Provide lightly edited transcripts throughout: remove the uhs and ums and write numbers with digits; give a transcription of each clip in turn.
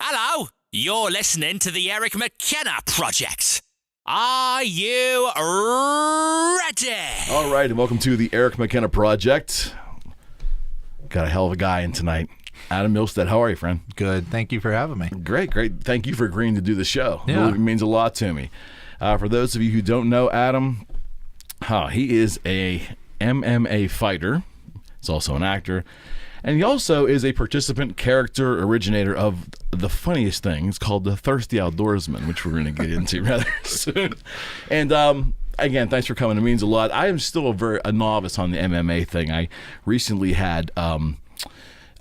Hello, you're listening to the Eric McKenna Project. Are you ready? All right, and welcome to the Eric McKenna Project. Got a hell of a guy in tonight. Adam Milstead, how are you, friend? Good. Thank you for having me. Great. Thank you for agreeing to do the show. Yeah. It means a lot to me. For those of you who don't know Adam, he is a MMA fighter. He's also an actor. And he also is a participant character originator of the funniest thing. It's called the Thirsty Outdoorsman, which we're going to get into rather soon. And again, thanks for coming. It means a lot. I am still a novice on the MMA thing. I recently had Eric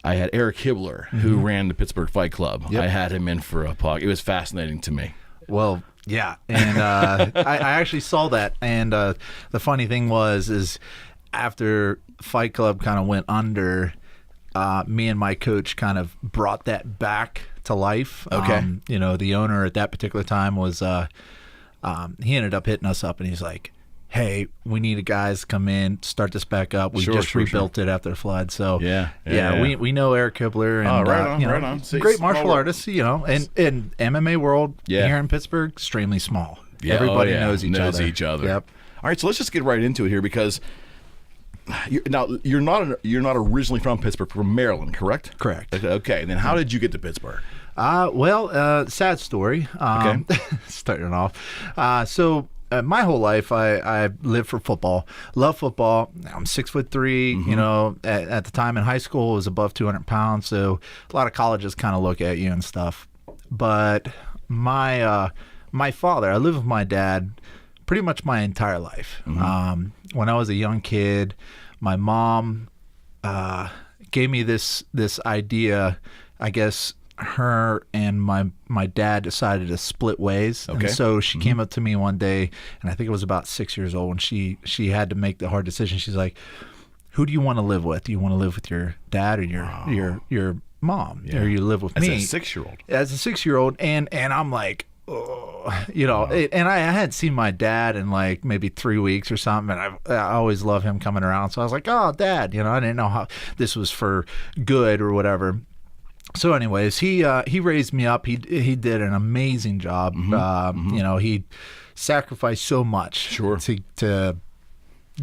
Hibbler, who ran the Pittsburgh Fight Club. Yep. I had him in for a talk. It was fascinating to me. Well, yeah, and I actually saw that. And the funny thing is after Fight Club kind of went under, me and my coach kind of brought that back to life. Okay. The owner at that particular time was, he ended up hitting us up and he's like, hey, we need guys to come in, start this back up. We just rebuilt it after the flood. So yeah. We know Eric Hibbler and right on. See, great martial artist, and MMA world here in Pittsburgh, extremely small. Yeah. Everybody knows each other. Yep. All right, so let's just get right into it here because you're not originally from Pittsburgh, from Maryland, correct? Correct. Okay. And then how did you get to Pittsburgh? Sad story. Starting off. So my whole life, I lived for football. Love football. I'm 6'3". At the time in high school, I was above 200 pounds. So a lot of colleges kind of look at you and stuff. But my father, I lived with my dad pretty much my entire life. When I was a young kid, my mom gave me this idea. I guess her and my dad decided to split ways. Okay. And so she came up to me one day, and I think it was about 6 years old, and she had to make the hard decision. She's like, who do you want to live with? Do you want to live with your dad or your mom? Or you live with me? As a 6-year-old. As a 6-year-old. And I'm like, and I had seen my dad in like maybe 3 weeks or something, and I always love him coming around. So I was like, oh, Dad, I didn't know how this was for good or whatever. So anyways, he raised me up. He did an amazing job. He sacrificed so much to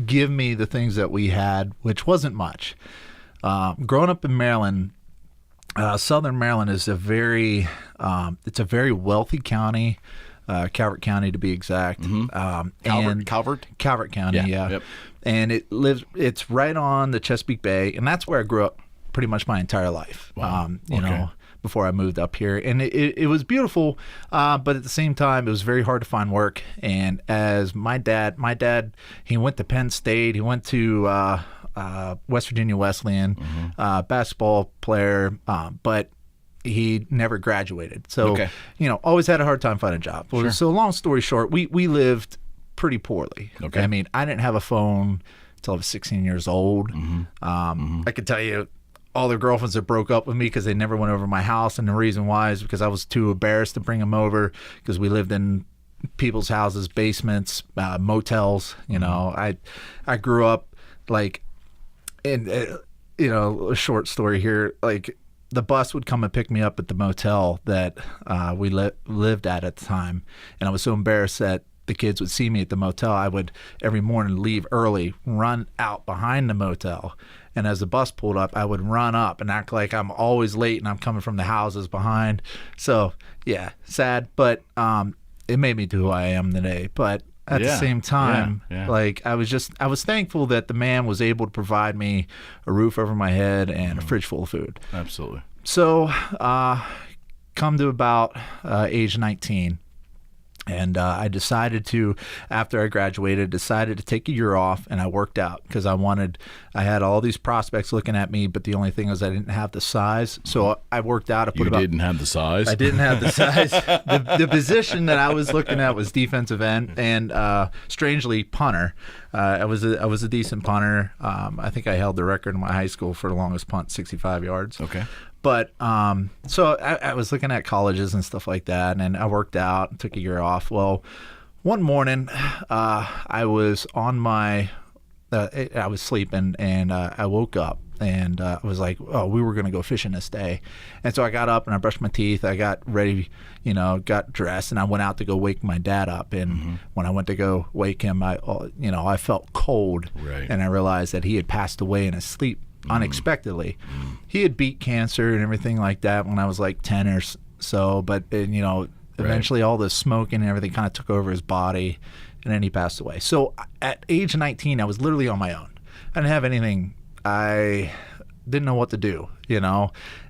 give me the things that we had, which wasn't much. Growing up in Maryland, Southern Maryland is a very wealthy county, Calvert County to be exact. Calvert County, yeah. Yep. And it's right on the Chesapeake Bay, and that's where I grew up pretty much my entire life. Wow. Before I moved up here, and it was beautiful, but at the same time, it was very hard to find work. And as my dad, he went to Penn State, he went to West Virginia Wesleyan, basketball player, but he never graduated. So, always had a hard time finding a job. Sure. So long story short, we lived pretty poorly. Okay. I mean, I didn't have a phone until I was 16 years old. I could tell you all their girlfriends that broke up with me because they never went over to my house. And the reason why is because I was too embarrassed to bring them over because we lived in people's houses, basements, motels. I grew up like, and a short story here, like the bus would come and pick me up at the motel that we lived at the time, and I was so embarrassed that the kids would see me at the motel. I would every morning leave early, run out behind the motel, and as the bus pulled up, I would run up and act like I'm always late and I'm coming from the houses behind. So yeah, sad, but it made me to who I am today. But at the same time, like I was thankful that the man was able to provide me a roof over my head and a fridge full of food. Absolutely. So come to about age 19. And I decided to, after I graduated, to take a year off, and I worked out because I had all these prospects looking at me, but the only thing was I didn't have the size. So I worked out. You didn't have the size? I didn't have the size. The position that I was looking at was defensive end and, strangely, punter. I was a decent punter. I think I held the record in my high school for the longest punt, 65 yards. Okay. But so I was looking at colleges and stuff like that, and I worked out and took a year off. Well, one morning I was on I was sleeping, and I woke up, and I was like, oh, we were going to go fishing this day. And so I got up and I brushed my teeth. I got ready, got dressed, and I went out to go wake my dad up. And when I went to go wake him, I felt cold. Right. And I realized that he had passed away in his sleep unexpectedly. He had beat cancer and everything like that when I was like 10 or so. But, eventually all the smoking and everything kind of took over his body, and then he passed away. So at age 19, I was literally on my own. I didn't have anything. I didn't know what to do,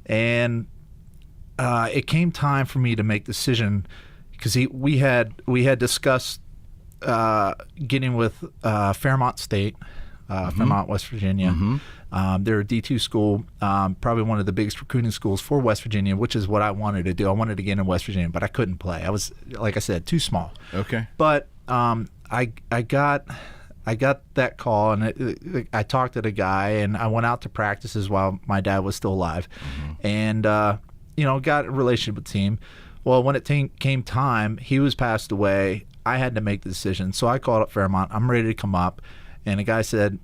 and it came time for me to make a decision, because we had discussed getting with Fairmont State, Fairmont, West Virginia. They're a D2 school, probably one of the biggest recruiting schools for West Virginia, which is what I wanted to do. I wanted to get in West Virginia, but I couldn't play. I was, like I said, too small. Okay. But I got that call, and I talked to the guy, and I went out to practices while my dad was still alive, and got a relationship with the team. Well, when it came time, he was passed away. I had to make the decision, so I called up Fairmont. I'm ready to come up, and the guy said,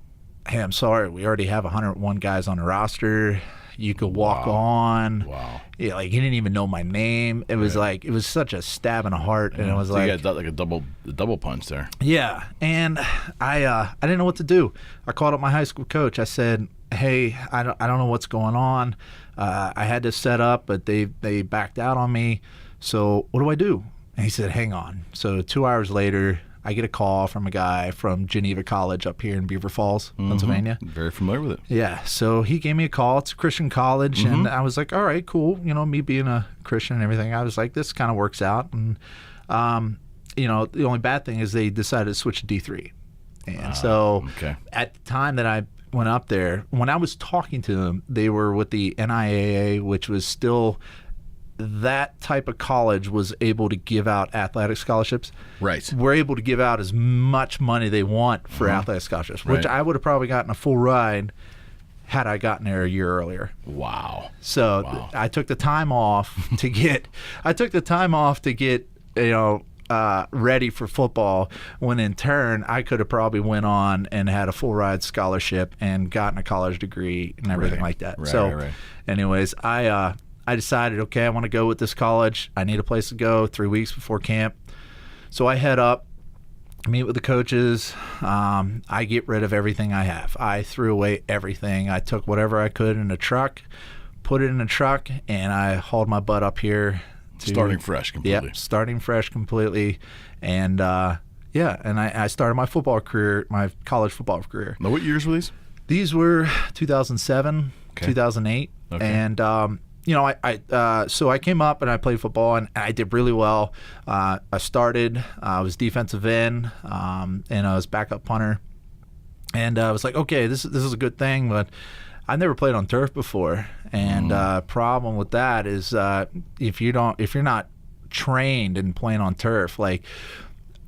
"Hey, I'm sorry, we already have 101 guys on the roster. You could walk on." Wow. Yeah, like he didn't even know my name. It was like, it was such a stab in the heart, and it was So like, you got like a double punch there. yeah. And I didn't know what to do. I called up my high school coach. I said, "Hey, I don't know what's going on. I had this set up, but they backed out on me. So what do I do?" And he said, "Hang on." So 2 hours later, I get a call from a guy from Geneva College up here in Beaver Falls, Pennsylvania. Very familiar with it. Yeah, so he gave me a call. It's a Christian college, and I was like, all right, cool. Me being a Christian and everything, I was like, this kind of works out. And, the only bad thing is they decided to switch to D3. And so at the time that I went up there, when I was talking to them, they were with the NIAA, which was still... that type of college was able to give out athletic scholarships. Right. We're able to give out as much money they want for athletic scholarships, which I would have probably gotten a full ride had I gotten there a year earlier. Wow. So I took the time off to get ready for football, when in turn I could have probably went on and had a full ride scholarship and gotten a college degree and everything like that. Anyways, I decided, okay, I want to go with this college. I need a place to go 3 weeks before camp. So I head up, meet with the coaches. I get rid of everything I have. I threw away everything. I took whatever I could in a truck, put it in a truck, and I hauled my butt up here. Starting fresh completely. Yeah, starting fresh completely. And, and I started my football career, my college football career. Now, what years were these? These were 2007, 2008. Okay. And, so I came up and I played football, and I did really well. I was defensive end, and I was backup punter. And I was like, okay, this is a good thing, but I've never played on turf before. And problem with that is if you're not trained in playing on turf, like,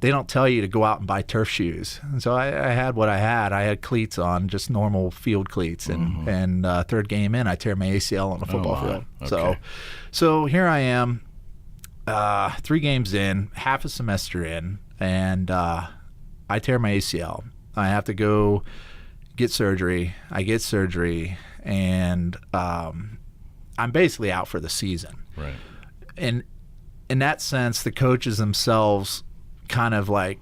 they don't tell you to go out and buy turf shoes. And so I had what I had. I had cleats on, just normal field cleats. And third game in, I tear my ACL on the football field. Okay. So here I am, 3 games in, half a semester in, and I tear my ACL. I have to go get surgery. I get surgery, and I'm basically out for the season. Right. And in that sense, the coaches themselves kind of like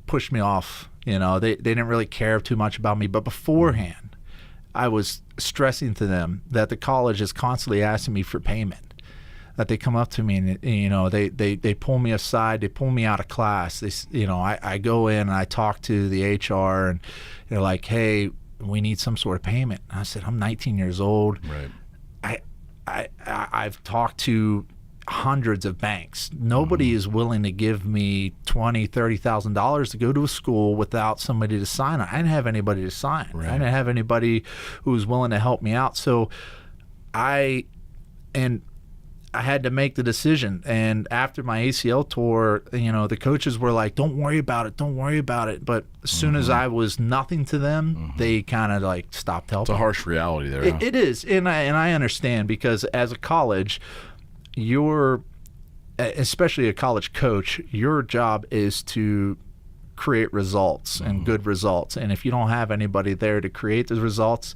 pushed me off. They didn't really care too much about me, but beforehand I was stressing to them that the college is constantly asking me for payment, that they come up to me and they pull me aside, they pull me out of class. I go in and I talk to the HR, and they're like, hey, we need some sort of payment. And I said, I'm 19 years old. Right. I've talked to hundreds of banks. Nobody is willing to give me $20,000-$30,000 to go to a school without somebody to sign on. I didn't have anybody to sign. Right. I didn't have anybody who was willing to help me out. So I had to make the decision. And after my ACL tore, the coaches were like, don't worry about it. But as soon as I was nothing to them, they kind of like stopped helping. It's a harsh reality there. Huh? It is. And I understand, because as a college, especially a college coach, your job is to create results and good results. And if you don't have anybody there to create those results,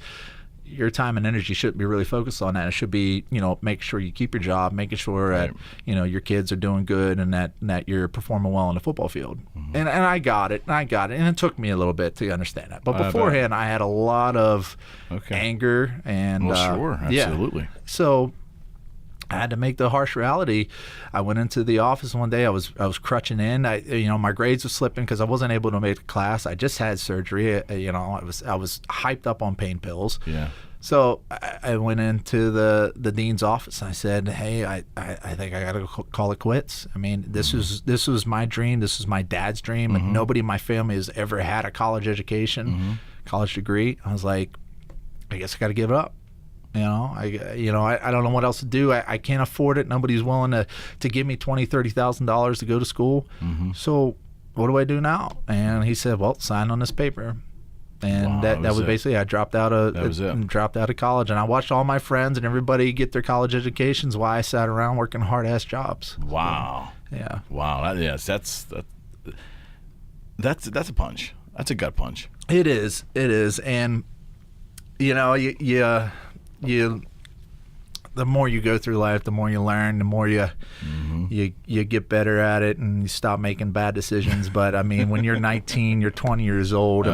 your time and energy shouldn't be really focused on that. It should be, making sure you keep your job, making sure that, your kids are doing good and that you're performing well on the football field. And I got it. And it took me a little bit to understand that. But beforehand, I had a lot of anger and sure, absolutely. Yeah. So I had to make the harsh reality. I went into the office one day. I was crutching in. My grades were slipping because I wasn't able to make the class. I just had surgery. I was hyped up on pain pills. Yeah. So I went into the dean's office and I said, "Hey, I think I got to call it quits. I mean, this was my dream. This was my dad's dream, and nobody in my family has ever had a college education, college degree." I was like, "I guess I got to give it up." I don't know what else to do. I can't afford it. Nobody's willing to give me $20,000-$30,000 to go to school. So what do I do now? And he said, "Well, sign on this paper." And that was basically, I dropped out of college, and I watched all my friends and everybody get their college educations while I sat around working hard ass jobs. Wow. So, yeah. Wow. That's a punch. That's a gut punch. It is. And you the more you go through life, the more you learn, the more you get better at it, and you stop making bad decisions. But I mean, when you're 19, you're 20 years old.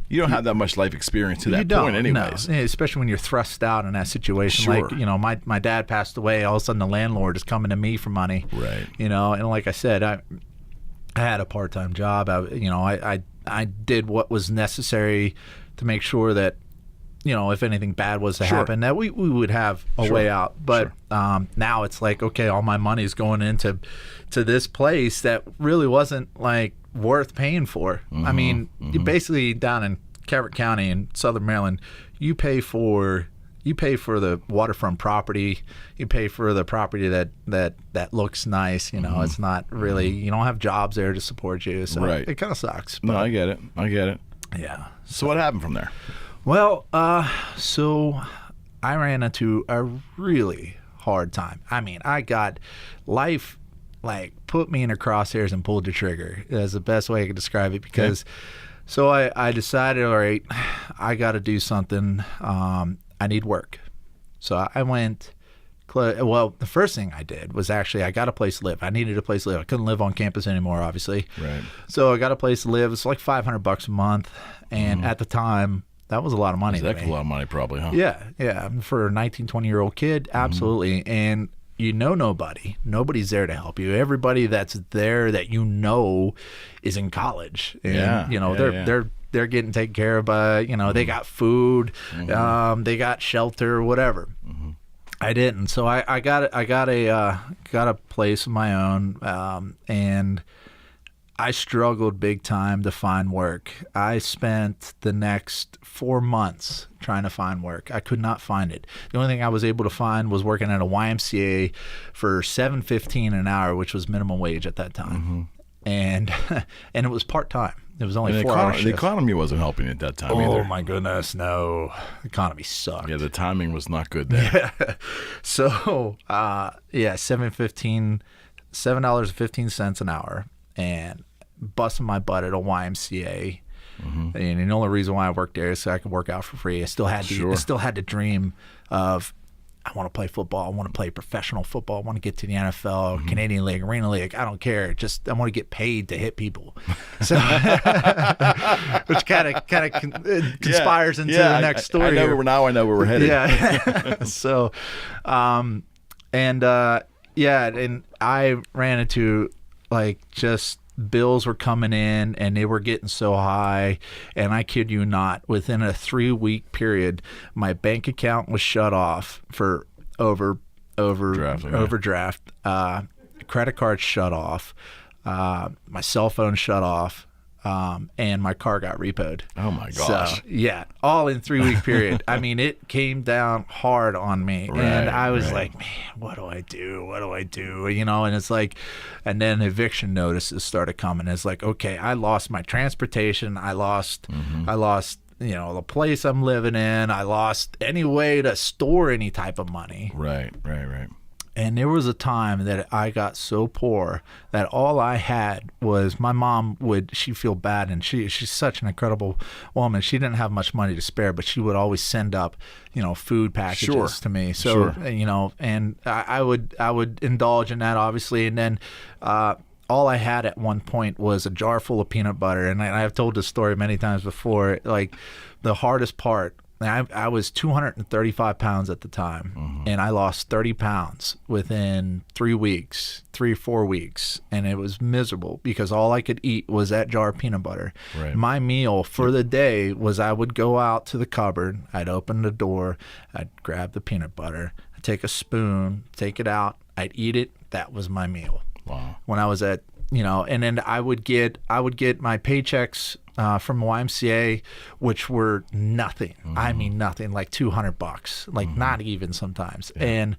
You don't have that much life experience to that point anyways. No. Especially when you're thrust out in that situation. Sure. Like, my dad passed away. All of a sudden, the landlord is coming to me for money. Right. And like I said, I had a part-time job. I did what was necessary to make sure that, if anything bad was to happen, that we would have a way out. But now it's like, okay, all my money's going into this place that really wasn't like worth paying for. I mean, you basically down in Cabot County in Southern Maryland, you pay for the waterfront property, you pay for the property that looks nice. It's not really, you don't have jobs there to support you, so it kind of sucks. But, no, I get it. Yeah. So what happened from there? Well, so I ran into a really hard time. I mean, I got life like put me in the crosshairs and pulled the trigger. That's the best way I could describe it, because so I decided, all right, I got to do something. I need work. So I went. Well, the first thing I did was actually I got a place to live. I needed a place to live. I couldn't live on campus anymore, obviously. Right. So I got a place to live. It's like $500 a month, and at the time, that was a lot of money. That's a lot of money, probably, huh? Yeah. For a 19, 20-year-old kid, absolutely. And nobody's there to help you. Everybody that's there that is in college, and they're getting taken care of by, they got food, they got shelter, whatever. I didn't, so I got a place of my own, and I struggled big time to find work. I spent the next 4 months trying to find work. I could not find it. The only thing I was able to find was working at a YMCA for $7.15 an hour, which was minimum wage at that time. And it was part-time. It was only 4 hours. The economy wasn't helping at that time either. Oh, my goodness, no. The economy sucked. Yeah, the timing was not good there. So, $7.15 an hour, and busting my butt at a YMCA. And the only reason why I worked there is so I could work out for free. I still had the dream of, I want to play football. I want to play professional football. I want to get to the NFL, Canadian League, Arena League. I don't care. Just I want to get paid to hit people. So, which kind of conspires into the next story. I know where we're headed. Yeah. So, and I ran into just bills were coming in and they were getting so high, and I kid you not, within a 3-week period, my bank account was shut off for overdraft. Credit cards shut off. My cell phone shut off. And my car got repoed. Oh my gosh. So, yeah, all in 3-week period. I mean, it came down hard on me. And I was like, man, what do I do? And it's like, and then eviction notices started coming. It's like, okay, I lost my transportation. I lost the place I'm living in. I lost any way to store any type of money. Right. And there was a time that I got so poor that all I had was my mom she'd feel bad, and she's such an incredible woman. She didn't have much money to spare, but she would always send up, food packages to me. So, and I would indulge in that, obviously. And then, all I had at one point was a jar full of peanut butter. And I've told this story many times before. Like, the hardest part, I was 235 pounds at the time, and I lost 30 pounds within 3 or 4 weeks, and it was miserable because all I could eat was that jar of peanut butter. Right. My meal for the day was I would go out to the cupboard, I'd open the door, I'd grab the peanut butter, I'd take a spoon, take it out, I'd eat it. That was my meal. Wow. When I was at, and then I would get my paychecks from YMCA, which were nothing. I mean, nothing, like $200, like not even sometimes. Yeah. And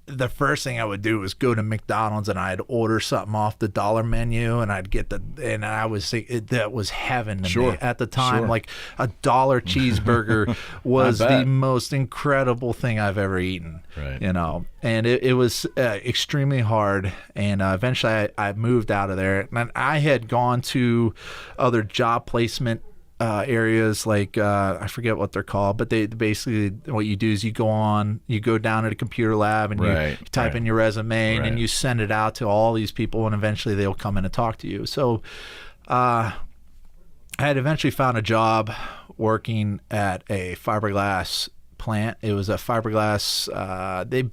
the first thing I would do was go to McDonald's and I'd order something off the dollar menu, and I'd get and I was thinking that was heaven to me at the time. Like, a $1 cheeseburger was the most incredible thing I've ever eaten. Right. And it was extremely hard. And eventually I moved out of there, and I had gone to other job placement areas, like I forget what they're called, but they basically, what you do is you go down to the computer lab and you type in your resume, and then you send it out to all these people, and eventually they'll come in and talk to you. So I had eventually found a job working at a fiberglass plant. It was a fiberglass,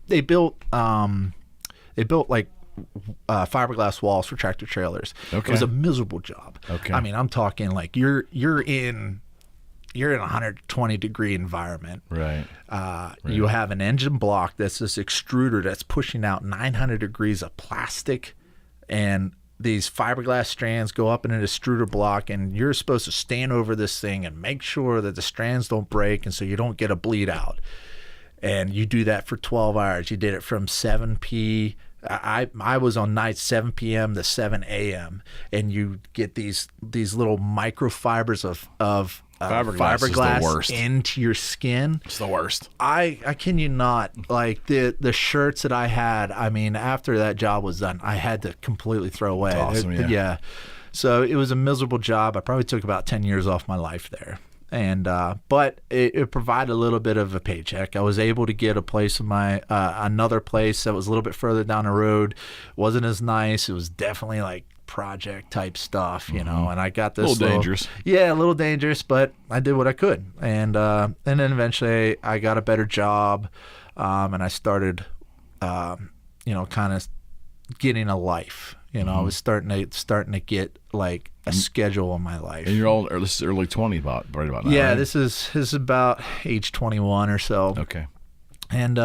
they built like fiberglass walls for tractor trailers. Okay. It was a miserable job. Okay. I mean, I'm talking like you're in a 120-degree environment. Right. You have an engine block that's this extruder that's pushing out 900 degrees of plastic, and these fiberglass strands go up in an extruder block, and you're supposed to stand over this thing and make sure that the strands don't break, and so you don't get a bleed out. And you do that for 12 hours. You did it from 7 p. I was on nights 7 p.m. to 7 a.m. and you get these little microfibers of fiberglass into your skin. It's the worst. I kid you not. Like, the shirts that I had, I mean, after that job was done, I had to completely throw away. That's awesome, yeah. So it was a miserable job. I probably took about 10 years off my life there. And but it provided a little bit of a paycheck. I was able to get a place in another place that was a little bit further down the road. Wasn't as nice. It was definitely like project type stuff, And I got this a little dangerous. Yeah, a little dangerous, but I did what I could. And then eventually I got a better job, and I started, kind of getting a life. I was starting to get like a schedule in my life. And this is early 20, right about now. Yeah, right? this is about age 21 or so. Okay. And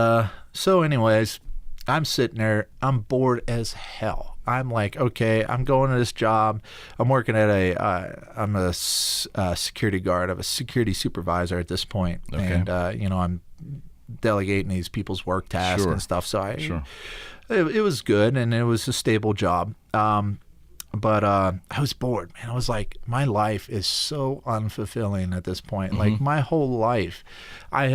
so anyways, I'm sitting there, I'm bored as hell. I'm like, okay, I'm going to this job. I'm working at I'm a security guard. I'm a security supervisor at this point. Okay. And I'm delegating these people's work tasks and stuff. So it was good, and it was a stable job. But I was bored, man. I was like, my life is so unfulfilling at this point. Like, my whole life, I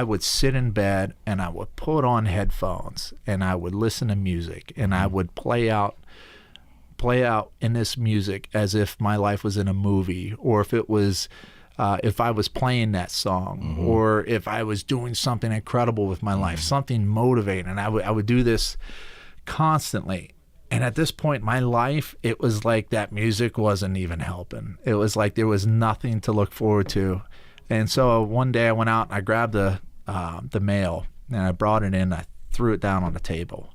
would sit in bed and I would put on headphones and I would listen to music, and I would play out in this music as if my life was in a movie, or if it was if I was playing that song, or if I was doing something incredible with my life, something motivating. And I would do this constantly. And at this point in my life, it was like that music wasn't even helping. It was like there was nothing to look forward to. And so one day I went out and I grabbed the mail, and I brought it in. I threw it down on the table.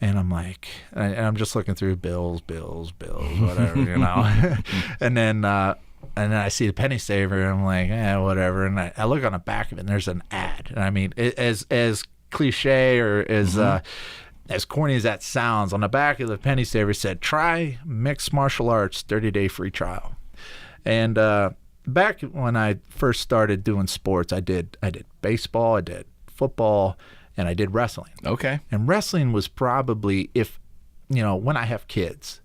And I'm like, and I'm just looking through bills, whatever, And then I see the penny saver, and I'm like, whatever. And I look on the back of it, and there's an ad. And I mean, as cliche or as corny as that sounds, on the back of the penny saver said, "Try mixed martial arts, 30-day free trial." And back when I first started doing sports, I did baseball, I did football, and I did wrestling. Okay. And wrestling was probably, when I have kids,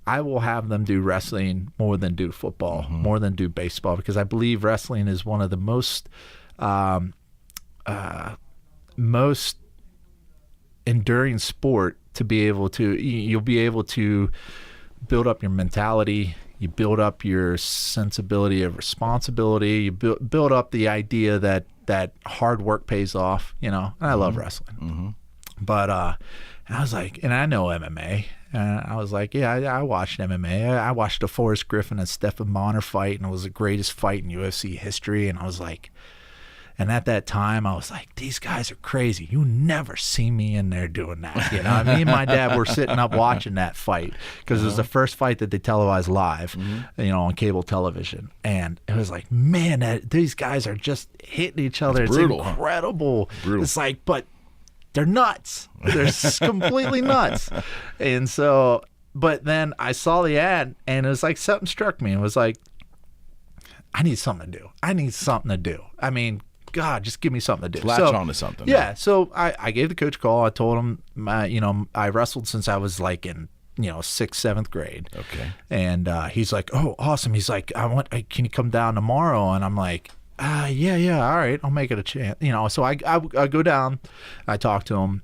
I will have them do wrestling more than do football, more than do baseball, because I believe wrestling is one of the most most enduring sport to be able to, you'll be able to build up your mentality, you build up your sensibility of responsibility, you build up the idea that hard work pays off, you know. And I love wrestling. But I was like, and I know MMA, and I was like, yeah, I watched MMA. I watched the Forrest Griffin and Stephen Bonner fight, and it was the greatest fight in UFC history. And I was like, and at that time, I was like, these guys are crazy. You never see me in there doing that. You know, me and my dad were sitting up watching that fight because it was the first fight that they televised live, you know, on cable television. And it was like, man, these guys are just hitting each other. It's incredible. It's like, but they're nuts. They're completely nuts. And so, but then I saw the ad, and it was like something struck me. It was like, I need something to do. I need something to do. I mean, God, just give me something to do. Latch on to something. Yeah. So I gave the coach a call. I told him, you know, I wrestled since I was like in, you know, 6th, 7th grade. Okay. And he's like, oh, awesome. He's like, can you come down tomorrow? And I'm like, yeah, all right, I'll make it a chance. You know, so I go down, I talk to him,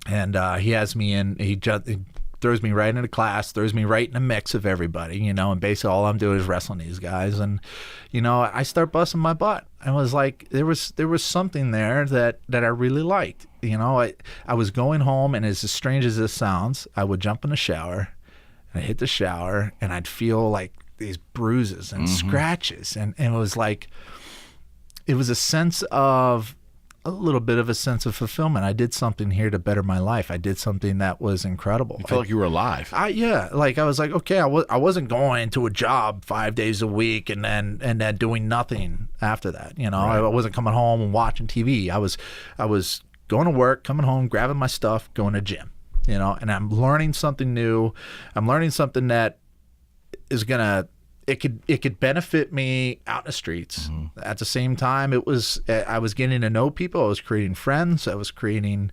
and he has me in. He throws me right into class, throws me right in the mix of everybody, you know, and basically all I'm doing is wrestling these guys. And, you know, I start busting my butt. I was like, there was something there that I really liked. You know, I was going home, and as strange as this sounds, I would jump in the shower, and I'd hit the shower, and I'd feel like these bruises and scratches. And it was like, it was a little bit of a sense of fulfillment. I did something here to better my life. I did something that was incredible. You felt like you were alive. Yeah. Like I was like, okay, I wasn't going to a job 5 days a week and then doing nothing after that. You know, Right. I wasn't coming home and watching TV. I was going to work, coming home, grabbing my stuff, going to gym, you know, and I'm learning something new. I'm learning something that is it could benefit me out in the streets. At the same time, I was getting to know people. I was creating friends. I was creating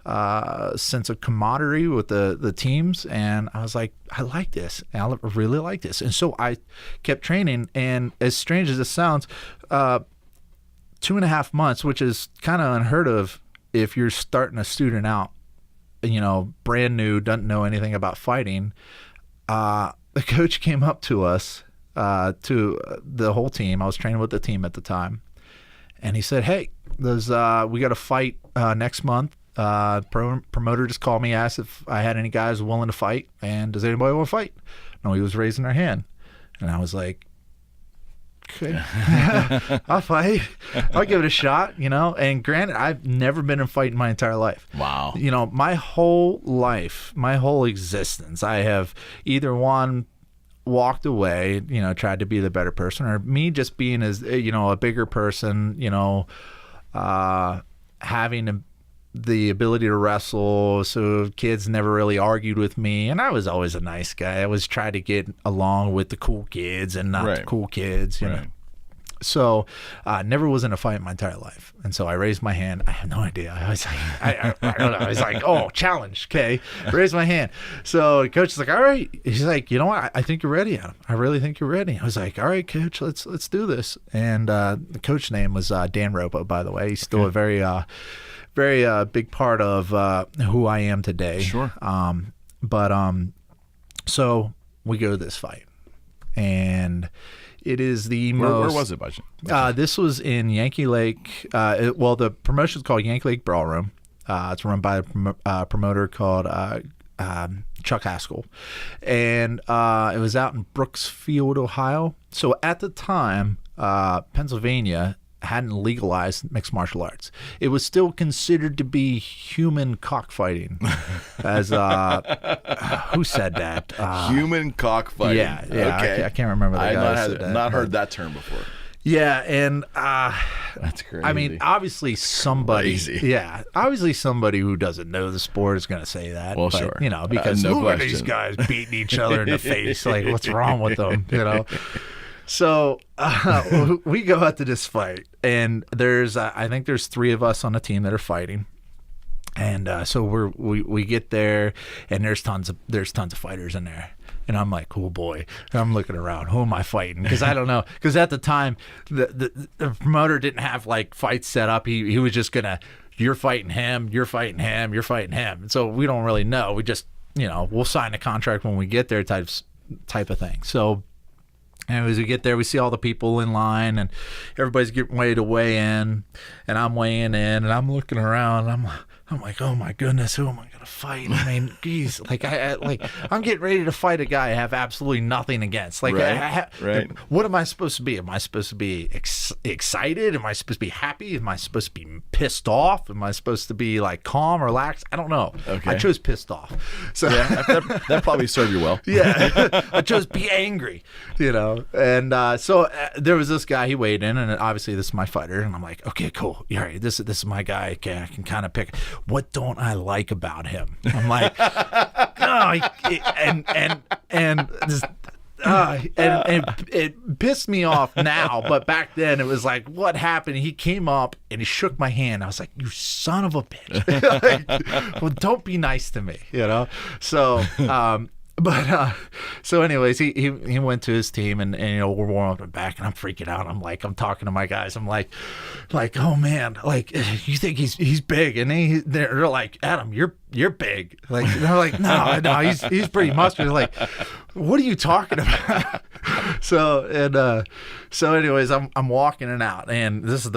a sense of camaraderie with the teams, and I was like, I like this. I really like this. And so I kept training. And as strange as it sounds, 2.5 months, which is kind of unheard of if you're starting a student out, you know, brand new, doesn't know anything about fighting. The coach came up to us. To the whole team. I was training with the team at the time, and he said, "Hey, we got a fight next month. Promoter just called me, asked if I had any guys willing to fight, and does anybody want to fight?" No, he was raising their hand, and I was like, "Okay, I'll fight. I'll give it a shot." You know, and granted, I've never been in a fight in my entire life. Wow. You know, my whole life, my whole existence, I have either walked away, you know, tried to be the better person, or me just being as, you know, a bigger person, you know, having the ability to wrestle, so kids never really argued with me, and I was always a nice guy. I always tried to get along with the cool kids and not the cool kids, you know. So never was in a fight in my entire life. And so I raised my hand. I have no idea. I was like, I don't know. I was like, oh, challenge. Okay. Raise my hand. So the coach is like, all right. He's like, you know what? I think you're ready, Adam. I really think you're ready. I was like, all right, coach, let's do this. And the coach name was Dan Ropo, by the way. He's still a very big part of who I am today. Sure. So we go to this fight. And it is the Where most... Where was it, Budget? This was in Yankee Lake. The promotion is called Yankee Lake Ballroom. It's run by a promoter called Chuck Haskell. And it was out in Brooksfield, Ohio. So at the time, Pennsylvania hadn't legalized mixed martial arts. It was still considered to be human cockfighting. As who said that? Human cockfighting. Yeah. Okay. I can't remember the guy who said that. Not heard that term before. Yeah, and that's crazy. I mean, obviously somebody who doesn't know the sport is going to say that. Well, sure. You know, because look at these guys beating each other in the face. Like, what's wrong with them? You know. So we go out to this fight, and I think there's 3 of us on the team that are fighting, and so we get there, and there's tons of fighters in there, And I'm like, oh boy. And I'm looking around. Who am I fighting? Because I don't know. Because at the time, the promoter didn't have like fights set up. He was just gonna, you're fighting him, you're fighting him, you're fighting him. And so we don't really know. We just, we'll sign a contract when we get there type of thing. So anyways, we get there, we see all the people in line, and everybody's getting ready to weigh in, and I'm weighing in, and I'm looking around, and I'm like, oh my goodness, who am I gonna fight? I mean, geez, like I'm getting ready to fight a guy I have absolutely nothing against. Like, right. What am I supposed to be? Am I supposed to be excited? Am I supposed to be happy? Am I supposed to be pissed off? Am I supposed to be like calm, relaxed? I don't know. Okay. I chose pissed off. So yeah, that probably served you well. Yeah, I chose be angry, And so there was this guy. He weighed in, and obviously this is my fighter. And I'm like, okay, cool. All right, this is my guy. Okay, I can kind of pick. What don't I like about him? I'm like, and it pissed me off now, but back then it was like, what happened? He came up and he shook my hand. I was like, you son of a bitch. Well, don't be nice to me, So, so anyways, he went to his team, and we're warming up back, and I'm freaking out. I'm talking to my guys. I'm like, oh man, like, you think he's big? And they're like, Adam, you're big. Like, they're like, no, he's pretty muscular. Like, what are you talking about? So anyways, I'm walking it out, and this is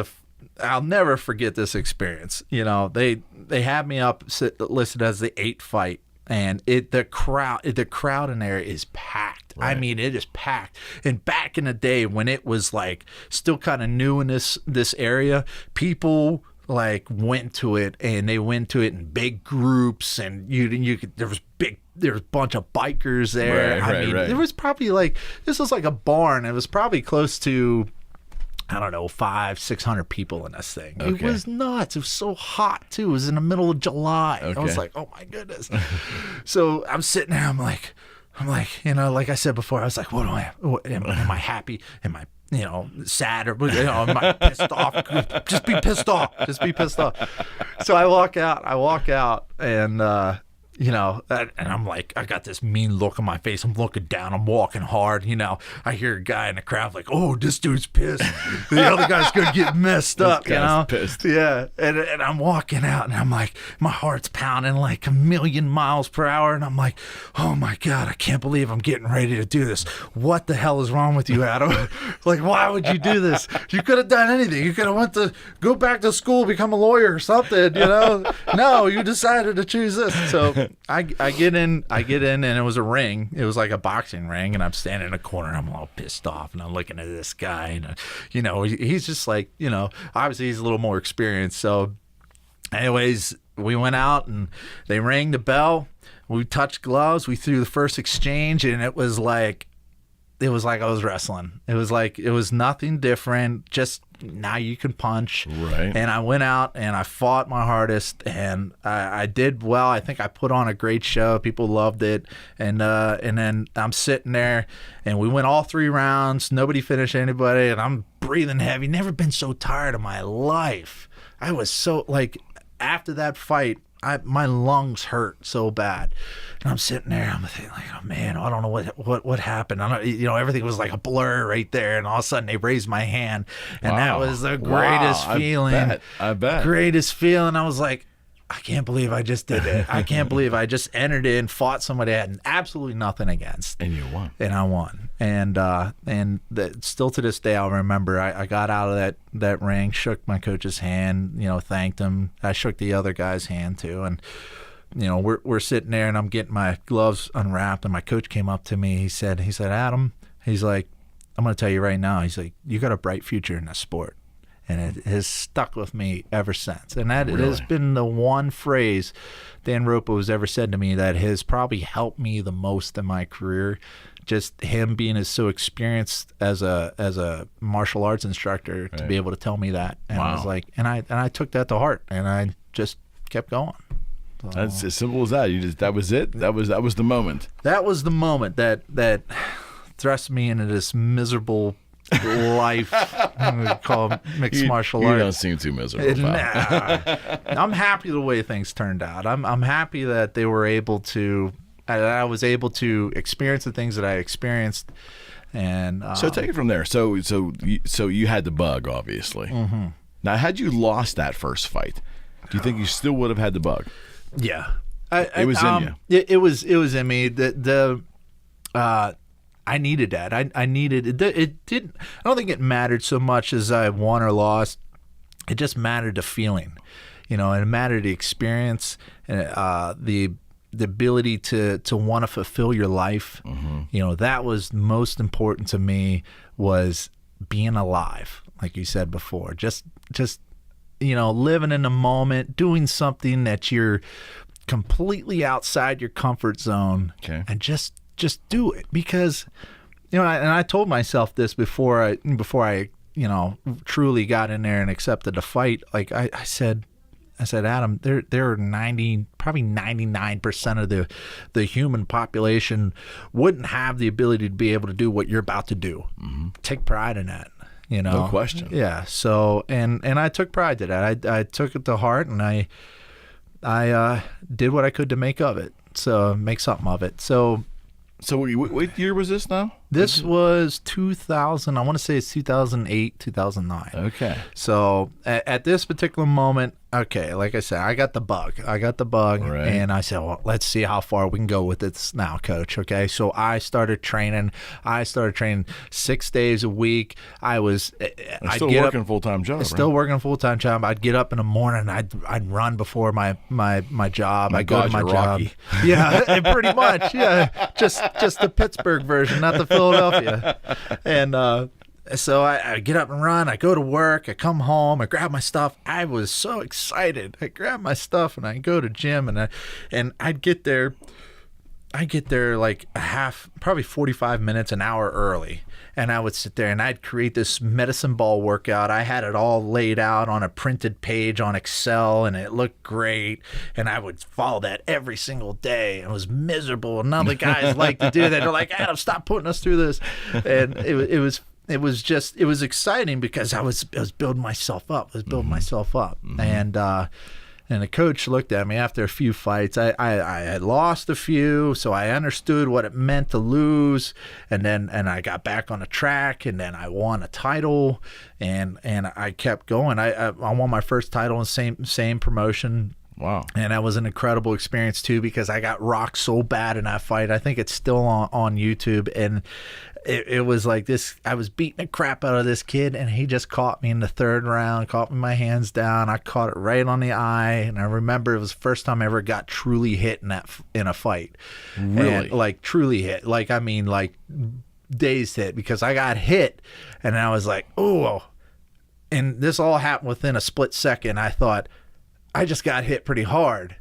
I'll never forget this experience. They had me up listed as the 8th fight. And the crowd in there is packed. Right. I mean, it is packed. And back in the day when it was like still kind of new in this area, people like went to it, and they went to it in big groups, and there was a bunch of bikers there. There was probably this was like a barn. It was probably close to, I don't know, 500-600 people in this thing. Okay. It was nuts. It was so hot too. It was in the middle of July. Okay. I was like, oh my goodness. So I'm sitting there. I'm like, like I said before, I was like, am I happy? Am I, sad, or am I pissed off? Just be pissed off. Just be pissed off. So I walk out, and and I'm like, I got this mean look on my face. I'm looking down. I'm walking hard. I hear a guy in the crowd like, oh, this dude's pissed. The other guy's going to get messed up, pissed. Yeah. And I'm walking out, and I'm like, my heart's pounding like 1,000,000 miles per hour. And I'm like, oh my God, I can't believe I'm getting ready to do this. What the hell is wrong with you, Adam? Like, why would you do this? You could have done anything. You could have go back to school, become a lawyer or something, No, you decided to choose this. So I get in, and it was a ring. It was like a boxing ring, and I'm standing in a corner, and I'm all pissed off, and I'm looking at this guy, and he's just like, obviously he's a little more experienced. So anyways, we went out, and they rang the bell. We touched gloves. We threw the first exchange, and it was like I was wrestling. It was nothing different. Just now you can punch. Right. And I went out and I fought my hardest, and I did well. I think I put on a great show. People loved it. And then I'm sitting there, and we went all 3 rounds. Nobody finished anybody, and I'm breathing heavy. Never been so tired in my life. I was so after that fight, my lungs hurt so bad, and I'm sitting there. I'm thinking like, oh man, I don't know what happened. I don't, everything was like a blur right there, and all of a sudden they raised my hand, and that was the greatest feeling. I bet. Greatest feeling. I was like, I can't believe I just did it. I can't believe I just entered in, fought somebody I had absolutely nothing against, and you won. And I won. And still to this day, I'll remember. I got out of that ring, shook my coach's hand, thanked him. I shook the other guy's hand too, and we're sitting there, and I'm getting my gloves unwrapped, and my coach came up to me. He said, Adam, he's like, I'm going to tell you right now. He's like, you got a bright future in this sport. And it has stuck with me ever since. And that It has been the one phrase Dan Ropo has ever said to me that has probably helped me the most in my career. Just him being so experienced as a martial arts instructor to be able to tell me that. And I was like, and I took that to heart, and I just kept going. So, that's as simple as that. That was it. That was the moment. That was the moment that thrust me into this miserable life. We call mixed martial arts. You don't seem too miserable. Nah. I'm happy the way things turned out. I'm happy that they were able to I was able to experience the things that I experienced. And so take it from there. So you had the bug, obviously. Mm-hmm. Now, had you lost that first fight, do you think you still would have had the bug? Yeah, It was in you. It was in me. I needed that. I needed it. It didn't. I don't think it mattered so much as I won or lost. It just mattered the feeling, and it mattered the experience and the ability to want to fulfill your life. Mm-hmm. That was most important to me, was being alive, like you said before. Just living in the moment, doing something that you're completely outside your comfort zone, and just do it. Because I told myself this before I truly got in there and accepted the fight. Like I said, Adam, there are probably 99% of the human population wouldn't have the ability to be able to do what you're about to do. Mm-hmm. Take pride in that. No question. Yeah. So and I took pride to that. I took it to heart, and I did what I could to make something of it. So what year was this now? This was 2000. I want to say it's 2008, 2009. Okay. So at this particular moment, okay, like I said, I got the bug. Right. And I said, well, let's see how far we can go with this now, Coach. Okay. So I started training. 6 days a week. I'd still working full-time job. Still working full-time job. I'd get up in the morning. I'd run before my job. My I'd go God, to my you're job. Rocky. Yeah, pretty much. Yeah, just the Pittsburgh version, not the Philadelphia. And so I get up and run. I go to work. I come home. I grab my stuff. I was so excited. I grab my stuff and I go to gym, and I'd get there. Like probably 45 minutes, an hour early. And I would sit there and I'd create this medicine ball workout. I had it all laid out on a printed page on Excel, and it looked great. And I would follow that every single day. It was miserable. And none of the guys like to do that. They're like, Adam, stop putting us through this. And it was exciting because I was building myself up. Mm-hmm. And the coach looked at me after a few fights. I had lost a few, so I understood what it meant to lose. And I got back on the track, and then I won a title, and I kept going. I won my first title in same promotion. Wow. And that was an incredible experience too, because I got rocked so bad in that fight. I think it's still on YouTube, and it was like this. I was beating the crap out of this kid, and he just caught me in the third round, caught me my hands down. I caught it right on the eye, and I remember it was the first time I ever got truly hit in a fight. Really? And, like truly hit. Like, I mean, like dazed hit, because I got hit, and I was like, oh. And this all happened within a split second. I thought, I just got hit pretty hard.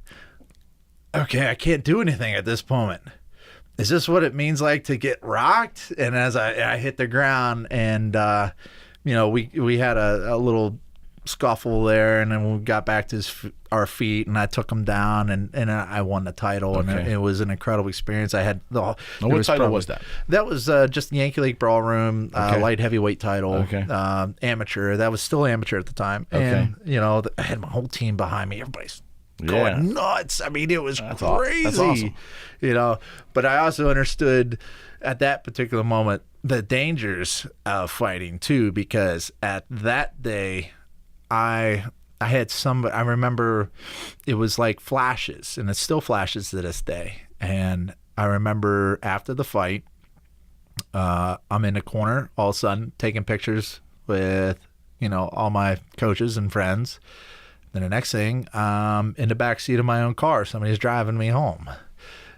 Okay, I can't do anything at this moment. Is this what it means like to get rocked? And as I hit the ground, and we had a little scuffle there, and then we got back to our feet, and I took him down, and I won the title. Okay. And it was an incredible experience. I had what title was that? That was just the Yankee Lake Ballroom light heavyweight title. Okay. Amateur. That was still amateur at the time. Okay. And I had my whole team behind me. Everybody's going nuts. I mean, it was crazy. That's awesome. But I also understood at that particular moment the dangers of fighting too, because at that day I remember it was like flashes, and it still flashes to this day. And I remember after the fight, I'm in the corner all of a sudden taking pictures with all my coaches and friends. Then the next thing, in the back seat of my own car, somebody's driving me home,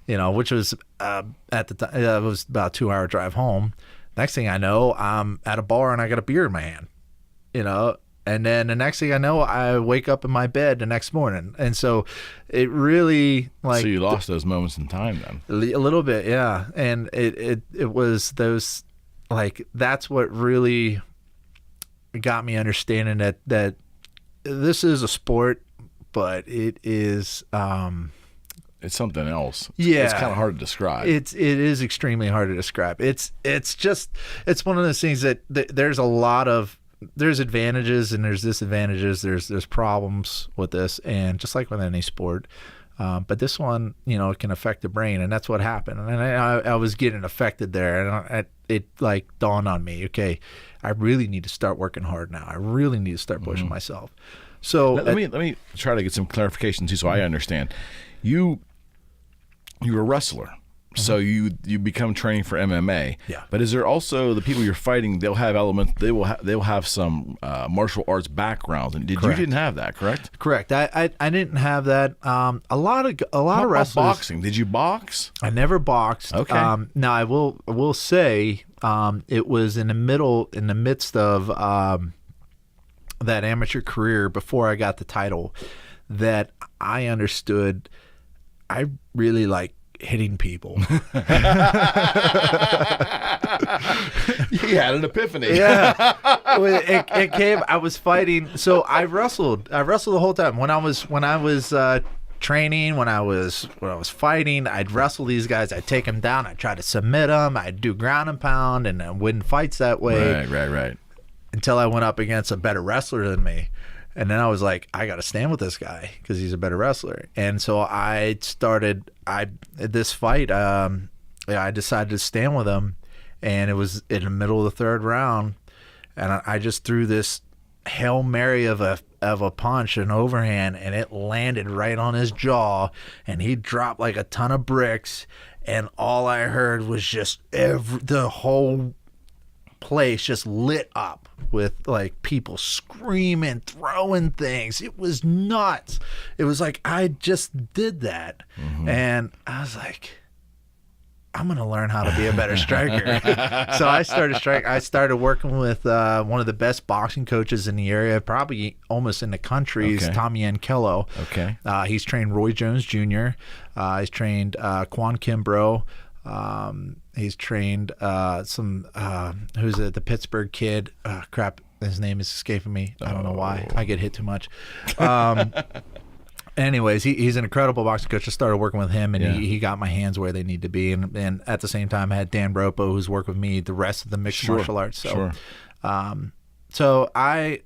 which was at the time, it was about a 2-hour drive home. Next thing I know, I'm at a bar and I got a beer in my hand, and then the next thing I know, I wake up in my bed the next morning. And so it really so you lost those moments in time then? A little bit, yeah. And it was those, like, that's what really got me understanding that this is a sport, but it is it's something else. Yeah, it's kind of hard to describe. It is extremely hard to describe. It's one of those things that there's advantages and there's disadvantages. There's problems with this, and just like with any sport, But this one, you know, it can affect the brain, and that's what happened. And I was getting affected there, and it like dawned on me, okay, I really need to start working hard now. I really need to start pushing myself. So let me try to get some clarification too, so I understand. You're a wrestler. So you become training for MMA. Yeah. But is there also the people you're fighting? They'll have elements. They'll have some martial arts backgrounds. And you didn't have that, correct? Correct. I didn't have that. A lot of wrestlers. Boxing? Did you box? I never boxed. Okay. Now I will say it was in the midst of that amateur career before I got the title that I understood I really like hitting people. You had an epiphany. Yeah. It came. I was fighting. So I wrestled the whole time. When I was training, when I was fighting, I'd wrestle these guys. I'd take them down. I'd try to submit them. I'd do ground and pound and win fights that way. Right. Until I went up against a better wrestler than me. And then I was like, I got to stand with this guy because he's a better wrestler. And so I decided to stand with him. And it was in the middle of the third round. And I just threw this Hail Mary of a punch, an overhand, and it landed right on his jaw. And he dropped like a ton of bricks. And all I heard was just the whole place just lit up with like people screaming, throwing things. It was nuts. It was like I just did that. And I was like, I'm gonna learn how to be a better striker. So I started working with one of the best boxing coaches in the area, probably almost in the country. Is Tommy Ankello. Okay. He's trained Roy Jones Jr. He's trained Quan Kimbrough. He's trained the Pittsburgh kid. Crap, his name is escaping me. I don't know why. I get hit too much. Anyways, he's an incredible boxing coach. I started working with him, and he got my hands where they need to be. And at the same time, I had Dan Bropo, who's worked with me the rest of the mixed martial arts. So, so I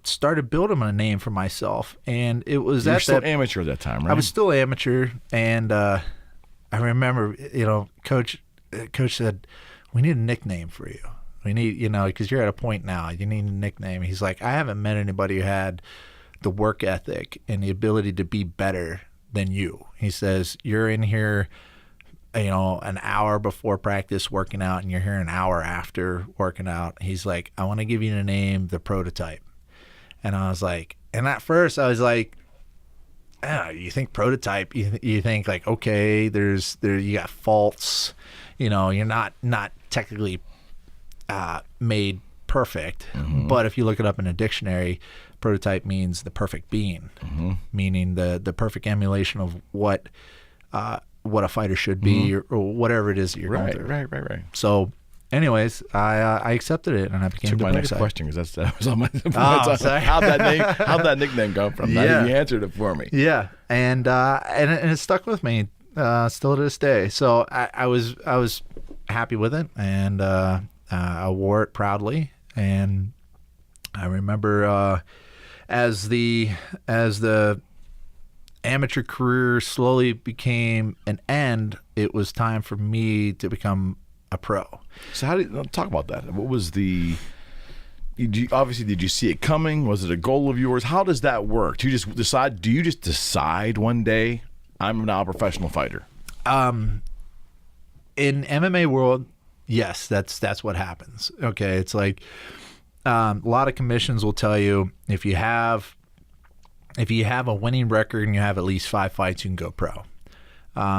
started building a name for myself, and it was you were still amateur at that time, right? I was still amateur, and I remember, Coach said, we need a nickname for you. We need, because you're at a point now, you need a nickname. He's like, I haven't met anybody who had the work ethic and the ability to be better than you. He says, you're in here, an hour before practice working out, and you're here an hour after working out. He's like, I want to give you the name The Prototype. And I was like, and at first I was like, you think prototype, you think like, okay, you got faults, you're not technically made perfect. But if you look it up in a dictionary, prototype means the perfect being, meaning the perfect emulation of what a fighter should be, or whatever it is that you're going through. Right. So anyways, I accepted it, and I became the my next prototype. question, because that was on my sorry. how'd that nickname come from? Yeah. You answered it for me. Yeah, and it stuck with me still to this day. So I was happy with it, and I wore it proudly. And I remember as the amateur career slowly became an end, it was time for me to become a pro. So talk about that? What was obviously, did you see it coming? Was it a goal of yours? How does that work? Do you just decide one day, I'm now a professional fighter? In MMA world, yes, that's what happens. Okay, it's like a lot of commissions will tell you if you have a winning record and you have at least 5 fights, you can go pro.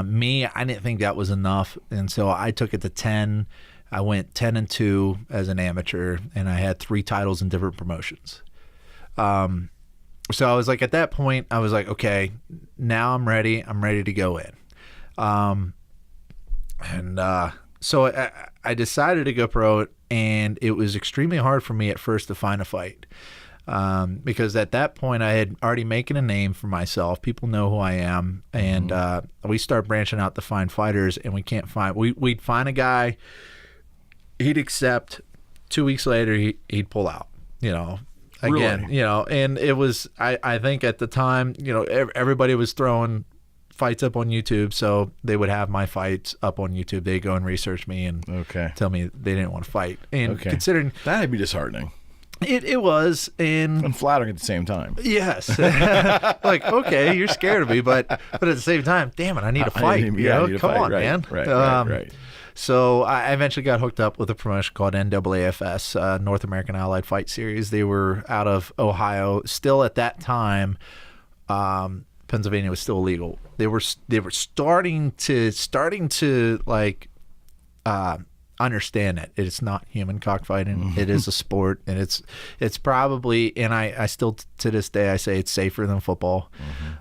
Me, I didn't think that was enough, and so I took it to 10. I went 10-2 as an amateur, and I had 3 titles in different promotions. So I was like, at that point, I was like, okay, now I'm ready. I'm ready to go in. So I decided to go pro, and it was extremely hard for me at first to find a fight. Because at that point I had already making a name for myself. People know who I am, and we start branching out to find fighters, and we'd find a guy, he'd accept. 2 weeks later he'd pull out, again, really? And it was, I think at the time, everybody was throwing fights up on YouTube, so they would have my fights up on YouTube. They go and research me and tell me they didn't want to fight. And considering that'd be disheartening. It was, and flattering at the same time. Yes, like okay, you're scared of me, but at the same time, damn it, I need to fight. Come on, man. Right. So I eventually got hooked up with a promotion called NAAFS, North American Allied Fight Series. They were out of Ohio. Still at that time, Pennsylvania was still illegal. They were starting to like understand it. It's not human cockfighting. It is a sport, and it's probably, and I still to this day I say it's safer than football.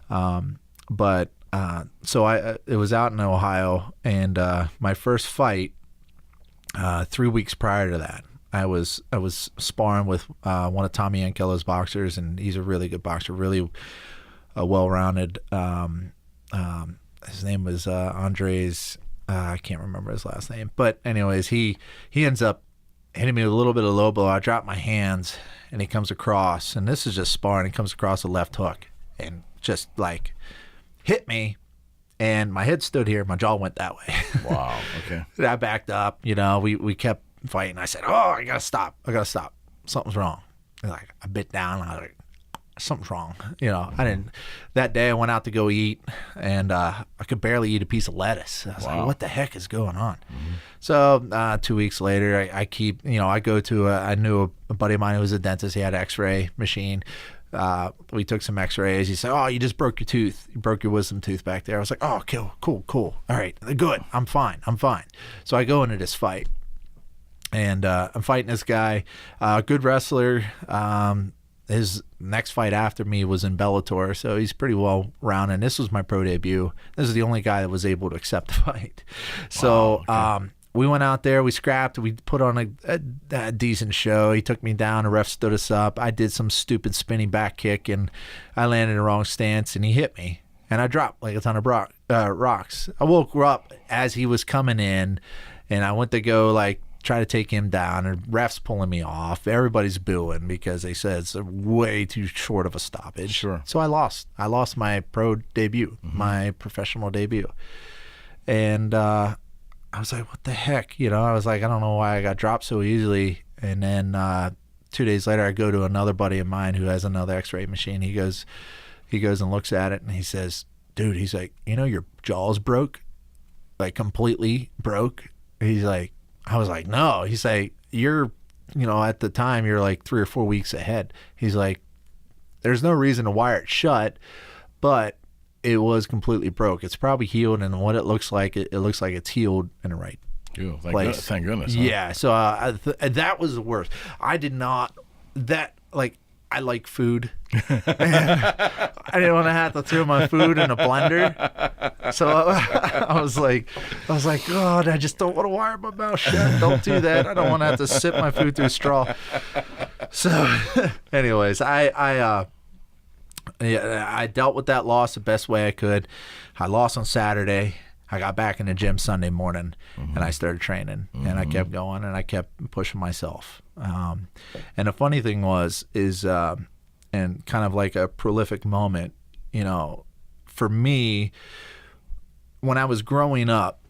But so it was out in Ohio, and my first fight 3 weeks prior to that, I was sparring with one of Tommy Ankelo's boxers, and he's a really good boxer, really well-rounded. His name was Andres. I can't remember his last name, but anyways, he ends up hitting me with a little bit of low blow. I drop my hands, and he comes across, and this is just sparring. He comes across a left hook, and just like hit me, and my head stood here. My jaw went that way. Wow. Okay. I backed up. We kept fighting. I said, "Oh, I gotta stop. Something's wrong." And like I bit down. I was like, something's wrong. I didn't. That day I went out to go eat, and I could barely eat a piece of lettuce. I was like, what the heck is going on? So 2 weeks later, I keep, I go to, I knew a buddy of mine who was a dentist. He had an x-ray machine. We took some x-rays. He said, oh, you just broke your tooth. You broke your wisdom tooth back there. I was like, oh, cool. All right, good. I'm fine. So I go into this fight, and I'm fighting this guy, good wrestler. His next fight after me was in Bellator, so he's pretty well rounded. And this was my pro debut. This is the only guy that was able to accept the fight. So we went out there, we scrapped, we put on a decent show. He took me down, the ref stood us up. I did some stupid spinning back kick, and I landed in the wrong stance, and he hit me. And I dropped like a ton of rocks. I woke up as he was coming in, and I went to go try to take him down, and refs pulling me off. Everybody's booing because they said it's way too short of a stoppage. Sure. So I lost my pro debut, my professional debut. And I was like, what the heck? I was like, I don't know why I got dropped so easily. And then 2 days later, I go to another buddy of mine who has another x-ray machine. He goes and looks at it, and he says, dude, he's like, your jaw's broke, like completely broke. He's like, I was like, no. He's like, you're, at the time, you're like 3 or 4 weeks ahead. He's like, there's no reason to wire it shut, but it was completely broke. It's probably healed, and what it looks like, it looks like it's healed in the right place. Thank goodness. Huh? Yeah, so that was the worst. I did not, I like food. I didn't want to have to throw my food in a blender. So I was like, God, I just don't want to wire my mouth shut. Don't do that. I don't want to have to sip my food through a straw. So anyways, I dealt with that loss the best way I could. I lost on Saturday. I got back in the gym Sunday morning, and I started training, and I kept going, and I kept pushing myself. And the funny thing is, and kind of like a prolific moment, for me, when I was growing up,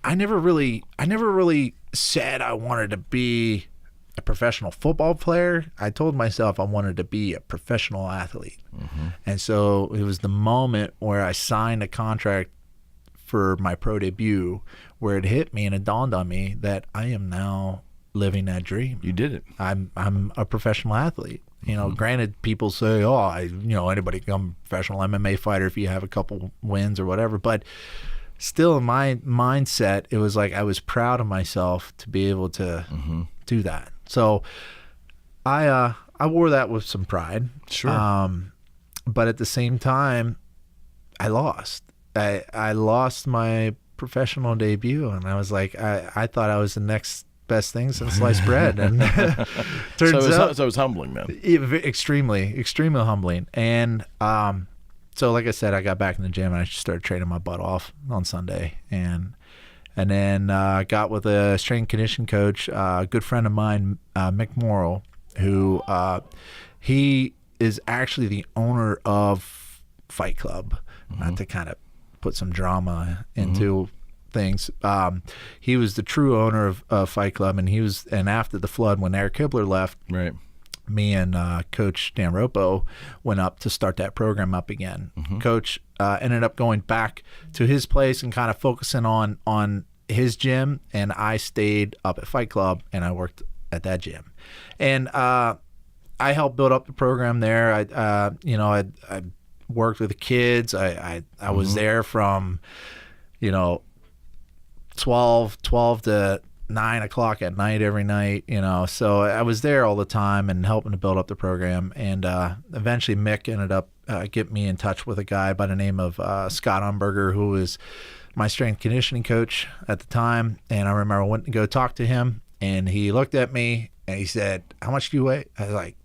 I never really said I wanted to be a professional football player. I told myself I wanted to be a professional athlete. And so it was the moment where I signed a contract for my pro debut where it hit me, and it dawned on me that I am now living that dream. You did it. I'm a professional athlete. Granted, people say, oh, anybody can become a professional MMA fighter if you have a couple wins or whatever, but still in my mindset, it was like I was proud of myself to be able to do that. So I wore that with some pride. Sure. But at the same time, I lost. I lost my professional debut, and I was like, I thought I was the next best thing since sliced bread, and turns out so it was humbling, man. Extremely humbling. And so like I said, I got back in the gym, and I just started training my butt off on Sunday, and then got with a strength and conditioning coach, a good friend of mine, Mick Morrill, who he is actually the owner of Fight Club. Not to kind of put some drama into things. He was the true owner of Fight Club, and after the flood, when Eric Kibler left, Right. me and Coach Dan Ropo went up to start that program up again. Coach ended up going back to his place and kind of focusing on his gym, and I stayed up at Fight Club and I worked at that gym. And I helped build up the program there. I worked with the kids. I was there from 12 to 9 o'clock at night every night, so I was there all the time and helping to build up the program. And eventually Mick ended up getting me in touch with a guy by the name of Scott Umberger, who was my strength conditioning coach at the time. And I remember I went to go talk to him, and he looked at me and he said, "How much do you weigh?" I was like,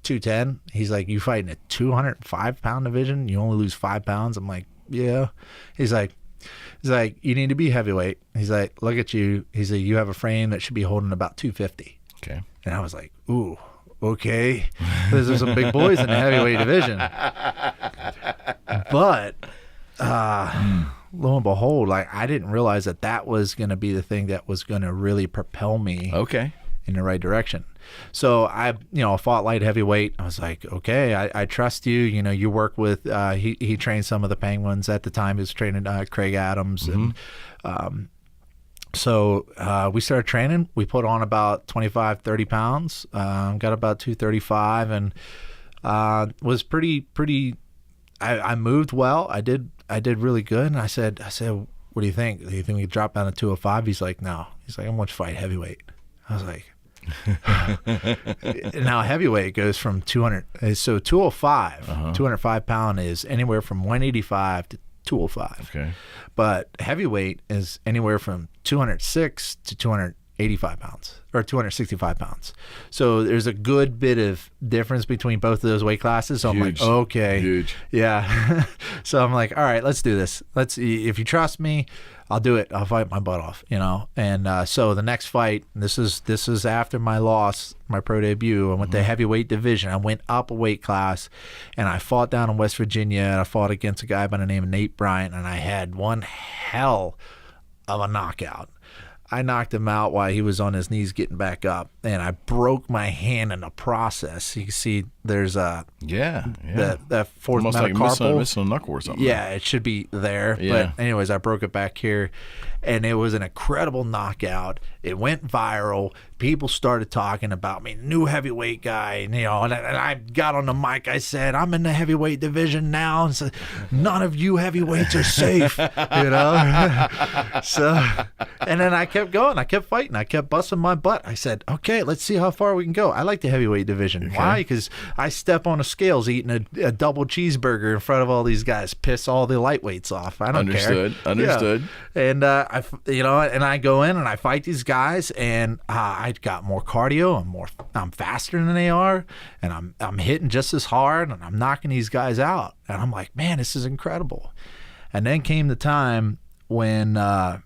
210. He's like, "You fight in a 205-pound division? You only lose 5 pounds?" I'm like, "Yeah." He's like, "You need to be heavyweight." He's like, "Look at you." He's like, "You have a frame that should be holding about 250. Okay. And I was like, "Ooh, okay." There's some big boys in the heavyweight division. But lo and behold, I didn't realize that was going to be the thing that was going to really propel me in the right direction. So I fought light heavyweight. I was like, okay, I trust you. You work with, he trained some of the Penguins at the time. He was training Craig Adams. And so we started training. We put on about 25, 30 pounds, got about 235, and was pretty, I moved well. I did really good. And I said, "What do you think? Do you think we could drop down to 205? He's like, "No." He's like, "I'm going to fight heavyweight." I was like, now heavyweight goes from 200. So 205, 205 pound is anywhere from 185 to 205. Okay. But heavyweight is anywhere from 206 to 285 pounds or 265 pounds. So there's a good bit of difference between both of those weight classes. So I'm like, okay. Huge. Yeah. So I'm like, all right, let's do this. If you trust me, I'll do it. I'll fight my butt off, And so the next fight, this is after my loss, my pro debut. I went to heavyweight division. I went up a weight class, and I fought down in West Virginia. And I fought against a guy by the name of Nate Bryant, and I had one hell of a knockout. I knocked him out while he was on his knees getting back up, and I broke my hand in the process. You can see there's that fourth almost metacarpal. Like missing a knuckle or something. Yeah, it should be there. Yeah. But anyways, I broke it back here, and it was an incredible knockout. It went viral. People started talking about me, new heavyweight guy, and I got on the mic. I said, "I'm in the heavyweight division now, and so none of you heavyweights are safe," So, and then I kept going. I kept fighting. I kept busting my butt. I said, "Okay, let's see how far we can go." I like the heavyweight division. Okay. Why? Because I step on the scales eating a double cheeseburger in front of all these guys, piss all the lightweights off. I don't care. Understood. Yeah. And and I go in and I fight these guys, and I got more cardio. I'm faster than they are, and I'm hitting just as hard, and I'm knocking these guys out. And I'm like, man, this is incredible. And then came the time when I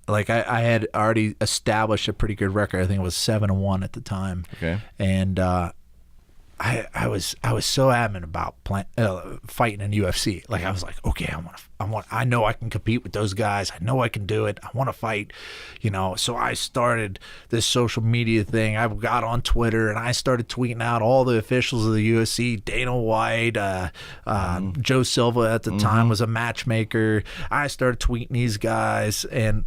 had already established a pretty good record. I think it was 7-1 at the time. Okay. And I was so adamant about fighting in UFC. Like, I was like, okay, I know I can compete with those guys. I know I can do it. I want to fight, So I started this social media thing. I got on Twitter and I started tweeting out all the officials of the UFC. Dana White, Joe Silva at the time was a matchmaker. I started tweeting these guys, and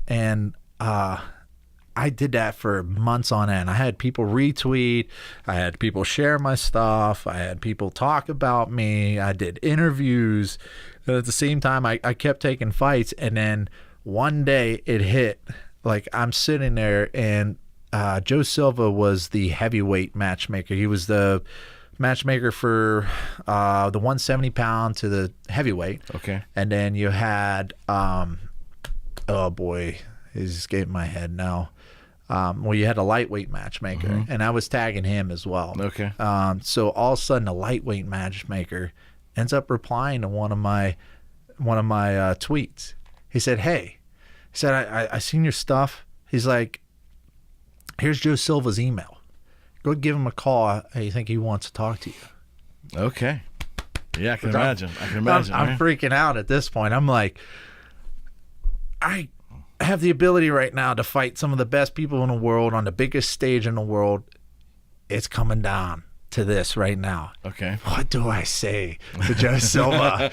I did that for months on end. I had people retweet. I had people share my stuff. I had people talk about me. I did interviews. And at the same time, I kept taking fights. And then one day it hit. Like, I'm sitting there, and Joe Silva was the heavyweight matchmaker. He was the matchmaker for the 170 pound to the heavyweight. Okay. And then you had, oh boy, he's escaping my head now. You had a lightweight matchmaker, and I was tagging him as well. Okay. So all of a sudden, a lightweight matchmaker ends up replying to one of my tweets. He said, "Hey," he said, I seen your stuff. He's like, "Here's Joe Silva's email. Go give him a call. I think he wants to talk to you." Okay. Yeah, I can imagine. I'm Right? freaking out at this point. I'm like, I have the ability right now to fight some of the best people in the world on the biggest stage in the world. It's coming down to this right now. Okay. What do I say to Joe Silva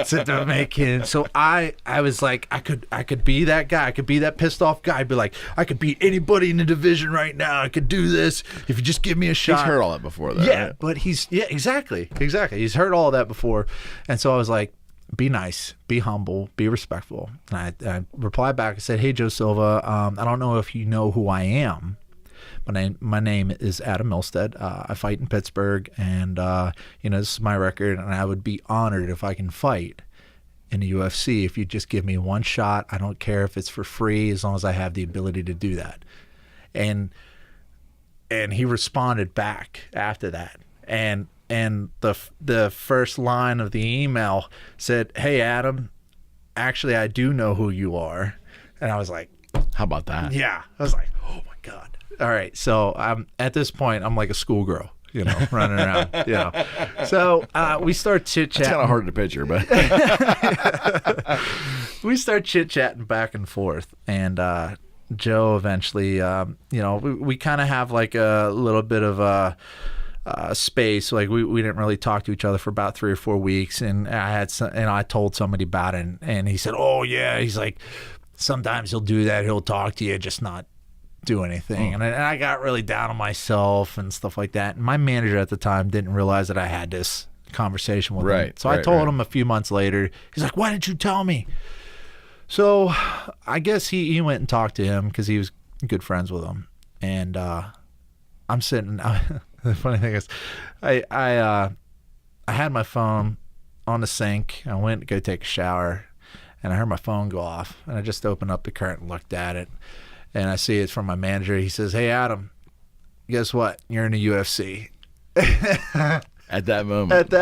to make him? So I was like, I could be that guy. I could be that pissed off guy. I'd be like, I could beat anybody in the division right now. I could do this if you just give me a shot. He's heard all that before, though. Yeah, right? but exactly. He's heard all of that before, and so I was like, be nice, be humble, be respectful. And I replied back and said, hey, Joe Silva, I don't know if you know who I am. My name is Adam Milstead. I fight in Pittsburgh, and this is my record, and I would be honored if I can fight in the UFC if you just give me one shot. I don't care if it's for free, as long as I have the ability to do that. And he responded back after that, and the first line of the email said, hey, Adam, actually I do know who you are. And I was like, how about that? Yeah. I was like, oh my God. All right, so at this point, I'm like a schoolgirl, running around, So we start chit-chatting. It's kind of hard to picture, but we start chit-chatting back and forth, and Joe eventually, we kind of have like a little bit of a space. Like we didn't really talk to each other for about 3 or 4 weeks, and I told somebody about it, and he said, oh yeah, he's like, sometimes he'll do that, he'll talk to you, just not do anything. And I got really down on myself and stuff like that. And my manager at the time didn't realize that I had this conversation with him. So I told him a few months later. He's like, why didn't you tell me? So I guess he went and talked to him because he was good friends with him. And I'm sitting. The funny thing is, I had my phone on the sink. I went to go take a shower, and I heard my phone go off. And I just opened up the curtain and looked at it. And I see it's from my manager. He says, hey, Adam, guess what? You're in the UFC. At that moment.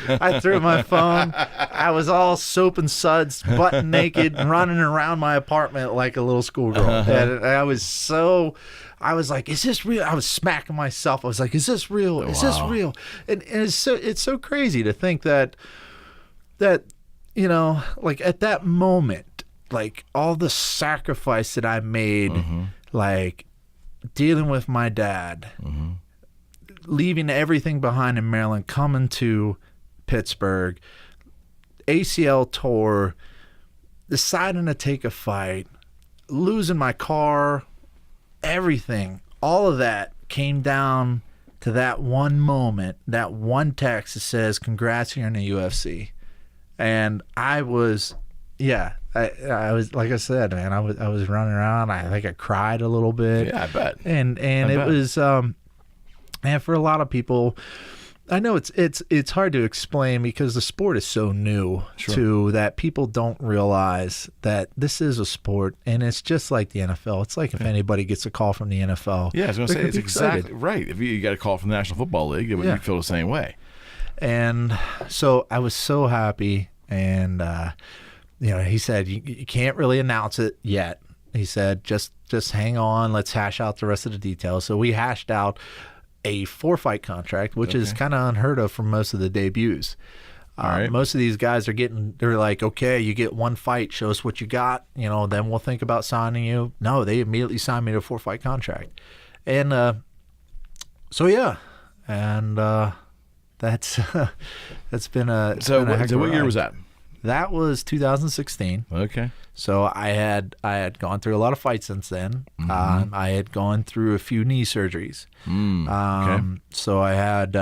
I threw my phone. I was all soap and suds, butt naked, running around my apartment like a little schoolgirl. And I was like, is this real? I was smacking myself. I was like, is this real? Is this real? And it's so crazy to think that, like at that moment, like all the sacrifice that I made, like dealing with my dad, leaving everything behind in Maryland, coming to Pittsburgh, ACL tour, deciding to take a fight, losing my car, everything, all of that came down to that one moment, that one text that says, congrats, you're in the UFC. And I was, I was, like I said, man, I was running around. I think I cried a little bit. Yeah, I bet. And it was, and for a lot of people, I know it's hard to explain because the sport is so new to that people don't realize that this is a sport, and it's just like the NFL. It's like if anybody gets a call from the NFL. Yeah, I was going to say, it's exactly right. If you got a call from the National Football League, you feel the same way. And so I was so happy, and he said, you can't really announce it yet. He said, just hang on. Let's hash out the rest of the details. So we hashed out a 4-fight contract, which is kind of unheard of for most of the debuts. Most of these guys they're like, okay, you get 1 fight, show us what you got, then we'll think about signing you. No, they immediately signed me to a 4-fight contract. And so that's been a So what year was that? That was 2016. Okay. So I had gone through a lot of fights since then. I had gone through a few knee surgeries. So I had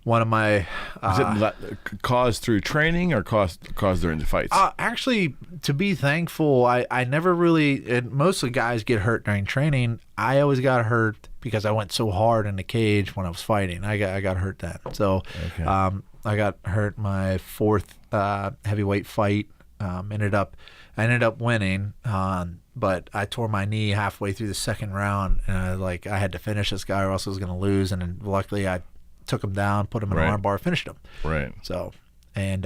one of my. Was it caused through training or caused during the fights? Actually, to be thankful, I never really. And most of the guys get hurt during training. I always got hurt because I went so hard in the cage when I was fighting. I got hurt then. So I got hurt my 4th heavyweight fight. I ended up winning, but I tore my knee halfway through the 2nd round, and I had to finish this guy or else I was going to lose. And then luckily I took him down, put him in an armbar, finished him. Right. So, and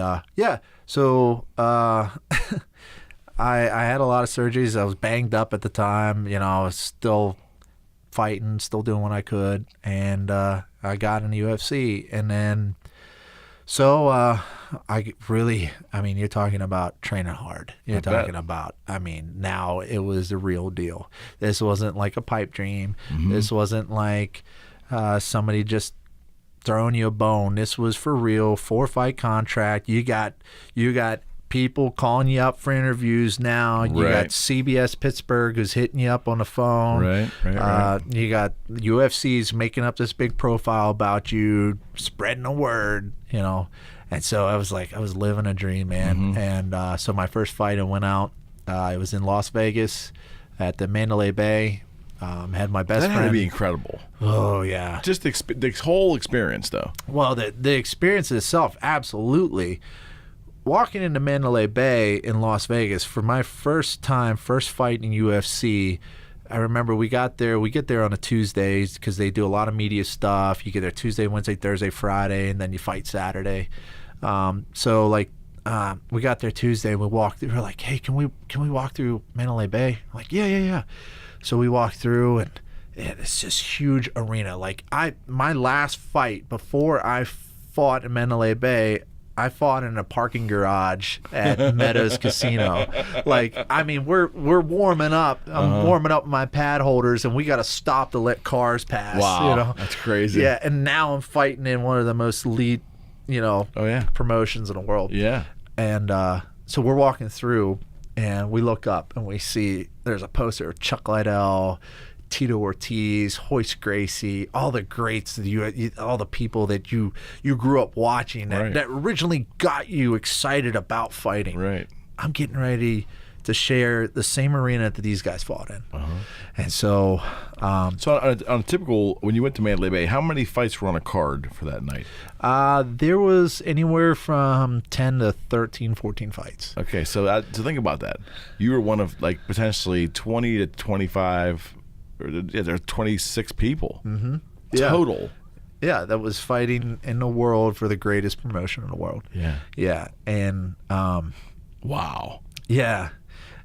so I had a lot of surgeries. I was banged up at the time. I was still fighting, still doing what I could, and I got in the UFC, and then So, you're talking about training hard. You're talking about, now it was the real deal. This wasn't like a pipe dream. This wasn't like somebody just throwing you a bone. This was for real, 4-fight contract. You got people calling you up for interviews now. You got CBS Pittsburgh who's hitting you up on the phone. Right. You got UFC's making up this big profile about you, spreading the word, And so I was living a dream, man. And so my first fight, I went out. I was in Las Vegas at the Mandalay Bay. Had my best friend. That had to be incredible. Oh, yeah. Just the whole experience, though. Well, the experience itself, absolutely. Walking into Mandalay Bay in Las Vegas for my first fight in UFC, I remember we get there on a Tuesdays because they do a lot of media stuff. You get there Tuesday, Wednesday, Thursday, Friday, and then you fight Saturday. We got there Tuesday and we walked through. We're like, hey, can we walk through Mandalay Bay? I'm like, yeah. So we walked through and it's this huge arena. Like my last fight before I fought in Mandalay Bay, I fought in a parking garage at Meadows Casino. We're warming up. I'm warming up my pad holders, and we got to stop to let cars pass. Wow, that's crazy. Yeah, and now I'm fighting in one of the most elite, promotions in the world. Yeah. And so we're walking through, and we look up, and we see there's a poster of Chuck Liddell, Tito Ortiz, Hoist Gracie, all the greats, all the people that you grew up watching that originally got you excited about fighting. Right. I'm getting ready to share the same arena that these guys fought in. And so... so on a typical, when you went to Mandalay Bay, how many fights were on a card for that night? There was anywhere from 10 to 13, 14 fights. Okay, so to think about that, you were one of potentially 20 to 25... there are 26 people total. Yeah, that was fighting in the world for the greatest promotion in the world. Yeah, and wow. Yeah,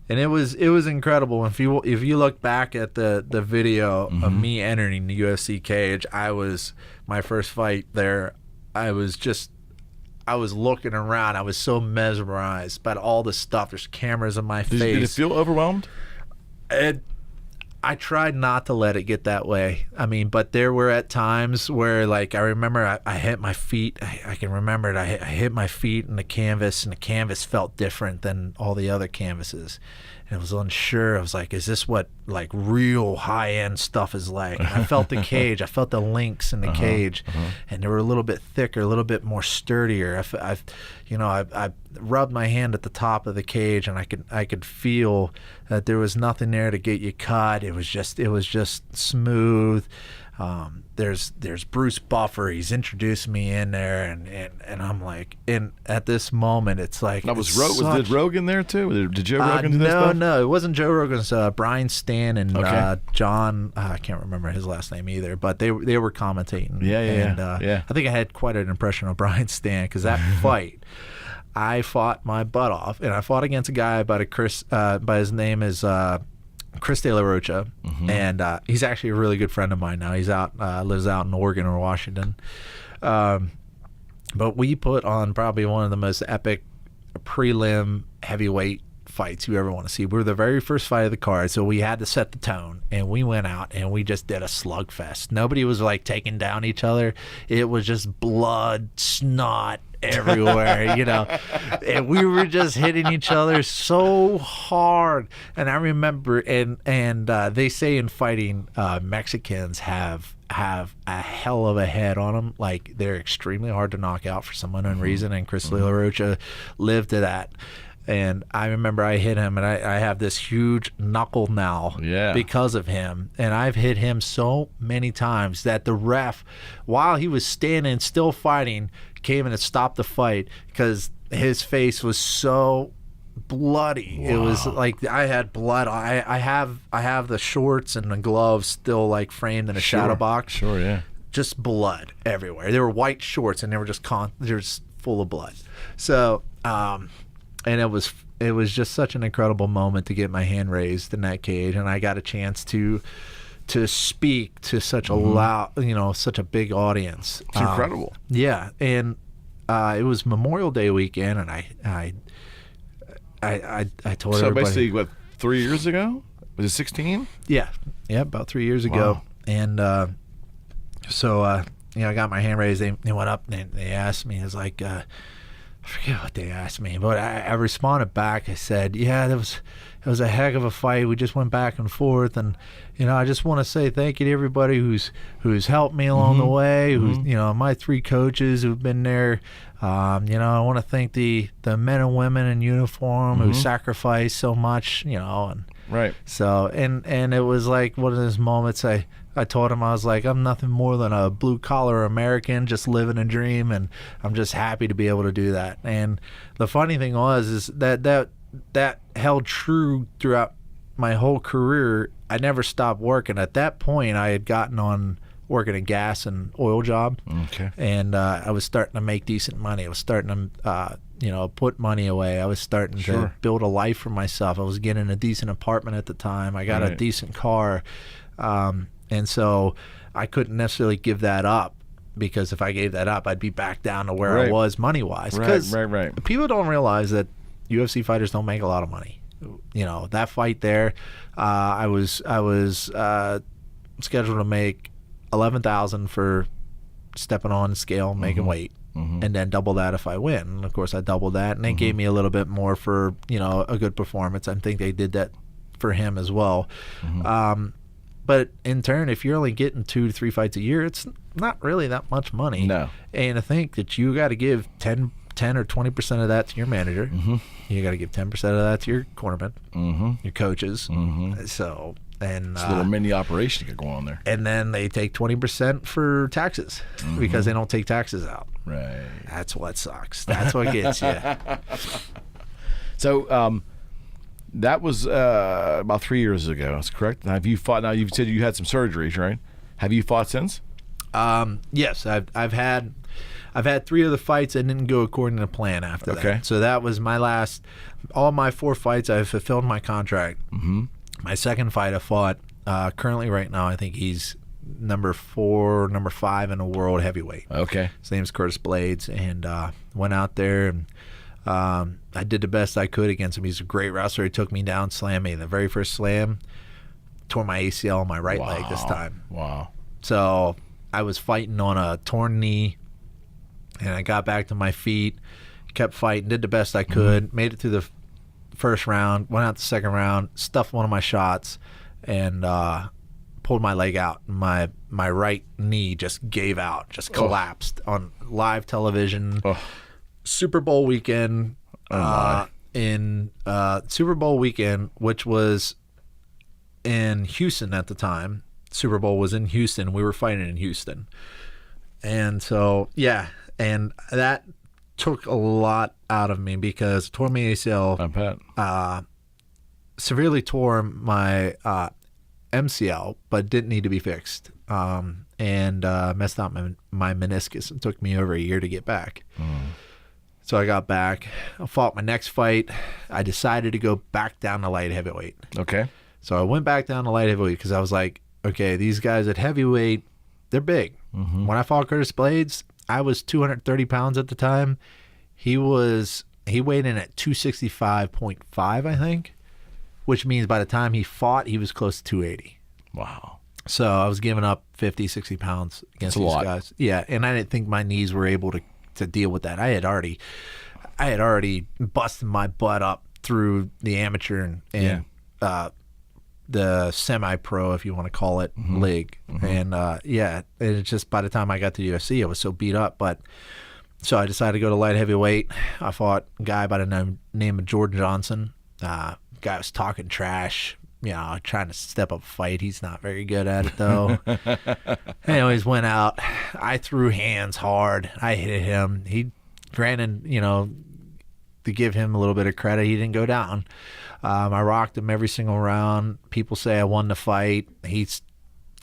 and it was incredible. If you look back at the video of me entering the UFC cage, my first fight there. I was looking around. I was so mesmerized by all the stuff. There's cameras in my face. Did it feel overwhelmed? I tried not to let it get that way. But there were at times where, I remember I hit my feet. I can remember it. I hit my feet in the canvas, and the canvas felt different than all the other canvases. And I was unsure. I was like, is this what, real high-end stuff is like? And I felt the cage. I felt the links in the cage. And they were a little bit thicker, a little bit more sturdier. I rubbed my hand at the top of the cage, and I could feel that there was nothing there to get you cut. It was just smooth. There's Bruce Buffer. He's introduced me in there, and I'm like, and at this moment, it's like that was did Rogan there too? Did Joe Rogan do that stuff? No, it wasn't Joe Rogan's. Brian Stan and John. I can't remember his last name either, but they were commentating. Yeah. I think I had quite an impression of Brian Stan because that fight, I fought my butt off, and I fought against a guy by his name is Chris De La Rocha, and he's actually a really good friend of mine now. He's lives out in Oregon or Washington. But we put on probably one of the most epic prelim heavyweight fights you ever want to see. We were the very first fight of the card, so we had to set the tone, and we went out and we just did a slugfest. Nobody was taking down each other. It was just blood, snot everywhere, and we were just hitting each other so hard. And I remember, and they say in fighting, Mexicans have a hell of a head on them. They're extremely hard to knock out for some unknown reason, and Chris De La Rocha lived to that. And I remember I hit him, and I have this huge knuckle now because of him. And I've hit him so many times that the ref, while he was standing still fighting, came in and stopped the fight because his face was so bloody. Wow. It was like I had blood. I have the shorts and the gloves still framed in a shadow box. Sure, yeah. Just blood everywhere. They were white shorts, and they were just full of blood. So, and it was just such an incredible moment to get my hand raised in that cage, and I got a chance to speak to such a loud, such a big audience. It's incredible. Yeah, and it was Memorial Day weekend, and I told So everybody. basically, what, 3 years ago? Was it 16? Yeah, about 3 years ago. Wow. And so I got my hand raised. They went up and they asked me. It was like, I forget what they asked me, but I responded back. I said, yeah, it was a heck of a fight. We just went back and forth, and I just want to say thank you to everybody who's helped me along the way. Who's my 3 coaches who've been there. I want to thank the men and women in uniform who sacrificed so much. And Right. so and it was like one of those moments. I told him, I was like, I'm nothing more than a blue collar American just living a dream, and I'm just happy to be able to do that. And the funny thing is that held true throughout my whole career. I never stopped working. At that point, I had gotten on working a gas and oil job, and I was starting to make decent money. I was starting to put money away. I was starting to build a life for myself. I was getting a decent apartment at the time. I got a decent car. And so I couldn't necessarily give that up, because if I gave that up, I'd be back down to where I was money-wise. Right. People don't realize that UFC fighters don't make a lot of money. That fight there, I was scheduled to make $11,000 for stepping on the scale, making weight, and then double that if I win. And of course, I doubled that, and they gave me a little bit more for a good performance. I think they did that for him as well. But in turn, if you're only getting 2 to 3 fights a year, it's not really that much money. No. And I think that you got to give 10 or 20% of that to your manager. You got to give 10% of that to your cornerman, your coaches. So, and it's a little mini operation you got going on there. And then they take 20% for taxes, because they don't take taxes out. Right. That's what sucks. That's what gets you. So, that was about 3 years ago. That's correct. Have you fought? Now, you've said you had some surgeries, right? Have you fought since? Yes, I've had 3 other fights that didn't go according to plan after that. So that was my last. All my 4 fights, I've fulfilled my contract. My second fight I fought. Currently, right now, I think he's number 4, number 5 in the world heavyweight. Okay. His name's Curtis Blades, and went out there and. I did the best I could against him. He's a great wrestler. He took me down, slammed me. The very first slam, tore my ACL on my right leg this time. Wow. So I was fighting on a torn knee, and I got back to my feet, kept fighting, did the best I could, made it through the first round, went out the second round, stuffed one of my shots, and pulled my leg out. My right knee just gave out, just collapsed on live television. Super Bowl weekend, Super Bowl weekend, which was in Houston at the time. Super Bowl was in Houston. We were fighting in Houston. And so, and that took a lot out of me, because it tore my ACL, severely tore my MCL, but didn't need to be fixed, and messed up my meniscus. It took me over a year to get back. So I got back. I fought my next fight. I decided to go back down to light heavyweight. Okay. So I went back down to light heavyweight, because I was like, okay, these guys at heavyweight, they're big. When I fought Curtis Blades, I was 230 pounds at the time. He weighed in at 265.5, I think, which means by the time he fought, he was close to 280. Wow. So I was giving up 50, 60 pounds against these guys. Yeah, and I didn't think my knees were able to deal with that. I had already busted my butt up through the amateur and the semi-pro, if you want to call it, league. And it's just by the time I got to the UFC, I was so beat up. But so I decided to go to light heavyweight. I fought a guy by the name of Jordan Johnson. Guy was talking trash, trying to step up a fight. He's not very good at it, though. Anyways, went out. I threw hands hard. I hit him. He ran in, to give him a little bit of credit, he didn't go down. I rocked him every single round. People say I won the fight. He's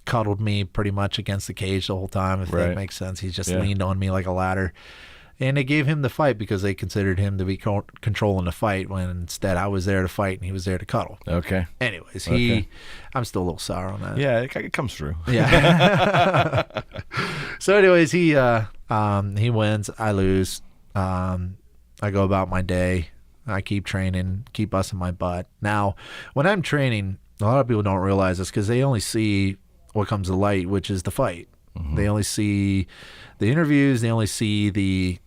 cuddled me pretty much against the cage the whole time, if that makes sense. He just leaned on me like a ladder. And they gave him the fight because they considered him to be controlling the fight, when instead I was there to fight and he was there to cuddle. Okay. Anyways, I'm still a little sour on that. Yeah, it comes through. Yeah. So anyways, he wins, I lose. I go about my day. I keep training, keep busting my butt. Now, when I'm training, a lot of people don't realize this because they only see what comes to light, which is the fight. They only see the interviews. They only see the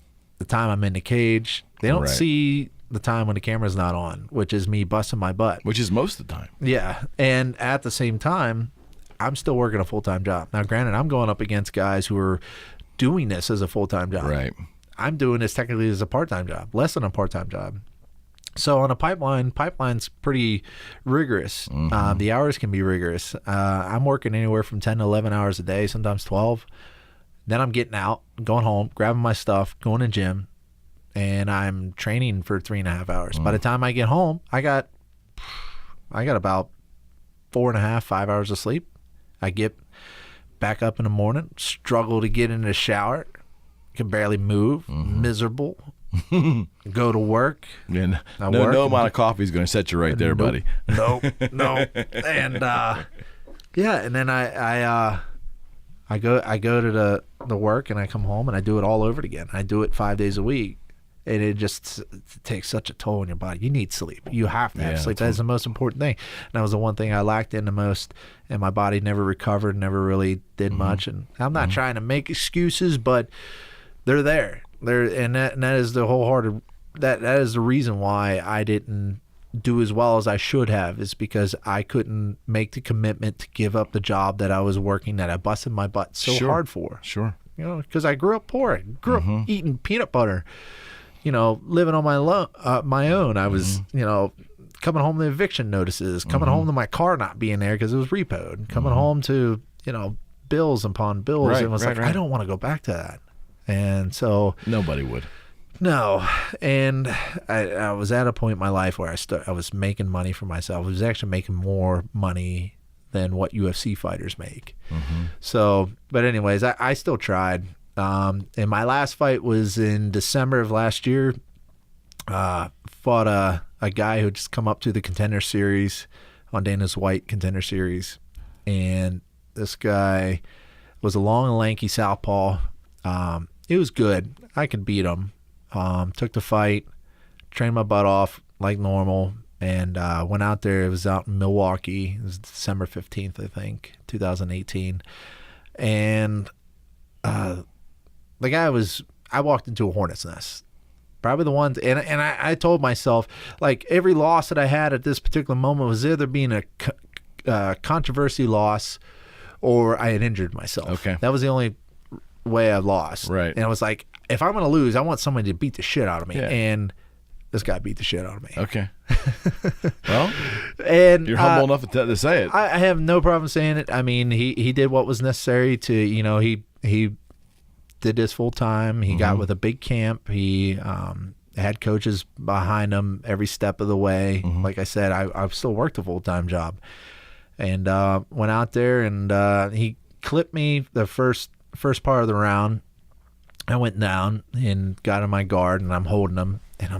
time I'm in the cage. They don't see the time when the camera's not on, which is me busting my butt. Which is most of the time. Yeah. And at the same time, I'm still working a full-time job. Now, granted, I'm going up against guys who are doing this as a full-time job. Right. I'm doing this technically as a part-time job, less than a part-time job. So on a pipeline's pretty rigorous. The hours can be rigorous. I'm working anywhere from 10 to 11 hours a day, sometimes 12. Then I'm getting out, going home, grabbing my stuff, going to the gym, and I'm training for 3.5 hours. By the time I get home, I got about 4.5, 5 hours of sleep. I get back up in the morning, struggle to get in the shower, can barely move, miserable. Go to work. And no amount of coffee is going to set you right there, buddy. Nope. And and then I go to the work, and I come home and I do it all over again. I do it 5 days a week, and it just takes such a toll on your body. You need sleep. You have to have sleep. That is the most important thing. And that was the one thing I lacked in the most, and my body never recovered, never really did much. And I'm not trying to make excuses, but they're there. And that is the wholehearted. That is the reason why I didn't do as well as I should have, is because I couldn't make the commitment to give up the job that I was working, that I busted my butt so hard for. Sure. You know, because I grew up poor. I grew up eating peanut butter. You know, living on my own. I was, coming home to eviction notices, coming home to my car not being there because it was repoed, coming home to, bills upon bills. And it was I don't want to go back to that. And so nobody would. No. And I was at a point in my life where I was making money for myself. I was actually making more money than what UFC fighters make. So, but anyways, I still tried. And my last fight was in December of last year. Fought a guy who just come up to the Contender Series on Dana's White Contender Series. And this guy was a long and lanky southpaw. It was good. I could beat him. Took the fight, trained my butt off like normal, and went out there. It was out in Milwaukee. It was December 15th, I think, 2018. And the guy I walked into a hornet's nest. Probably the ones, and I told myself, like, every loss that I had at this particular moment was either being a controversy loss or I had injured myself. Okay. That was the only way I lost. Right. And I was like, if I'm going to lose, I want somebody to beat the shit out of me. Yeah. And this guy beat the shit out of me. Okay. Well, and you're humble enough to say it. I have no problem saying it. I mean, he did what was necessary to, he did this full time. He got with a big camp. He had coaches behind him every step of the way. Like I said, I still worked a full-time job. And went out there, and he clipped me the first part of the round. I went down and got in my guard, and I'm holding him, and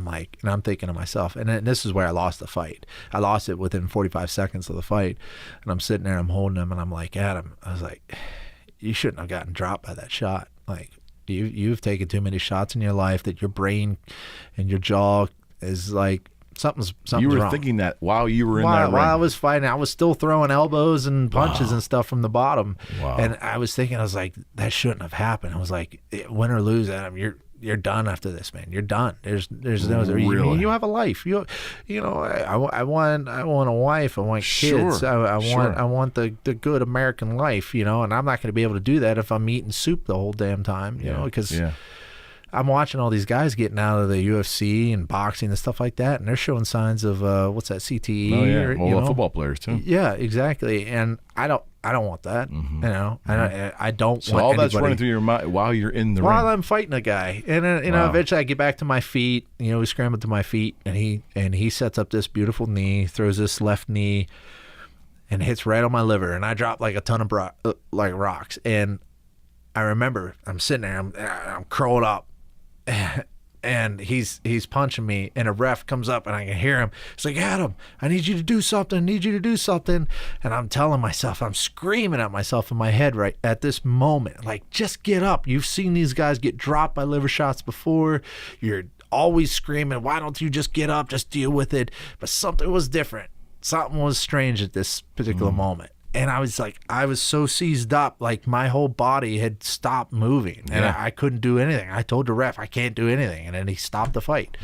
I'm thinking to myself, and this is where I lost the fight. I lost it within 45 seconds of the fight, and I'm sitting there, I'm holding him, and I'm like, Adam, I was like, you shouldn't have gotten dropped by that shot. Like, you've taken too many shots in your life that your brain and your jaw is like, something's you were wrong. Thinking that while you were in that ring. While I was fighting, I was still throwing elbows and punches and stuff from the bottom. Wow. And I was thinking, I was like, that shouldn't have happened. I was like, win or lose, Adam, you're done after this, man. You're done. There's no really? you have a life. I want a wife. I want kids. Sure. I want the good American life, and I'm not going to be able to do that if I'm eating soup the whole damn time, because I'm watching all these guys getting out of the UFC and boxing and stuff like that, and they're showing signs of what's that, CTE? Oh yeah, well, football players too. Yeah, exactly. And I don't want that. I don't. So want all that's anybody, running through your mind while you're in the ring. while I'm fighting a guy, and eventually I get back to my feet. We scramble to my feet, and he sets up this beautiful knee, throws this left knee, and hits right on my liver, and I drop like a ton of rocks. And I remember I'm sitting there, I'm curled up. and he's punching me, and a ref comes up, and I can hear him. It's like, Adam, I need you to do something. I need you to do something. And I'm telling myself, I'm screaming at myself in my head right at this moment, like, just get up. You've seen these guys get dropped by liver shots before. You're always screaming, why don't you just get up, just deal with it? But something was different. Something was strange at this particular moment. And I was so seized up, like my whole body had stopped moving, and I couldn't do anything. I told the ref I can't do anything, and then he stopped the fight.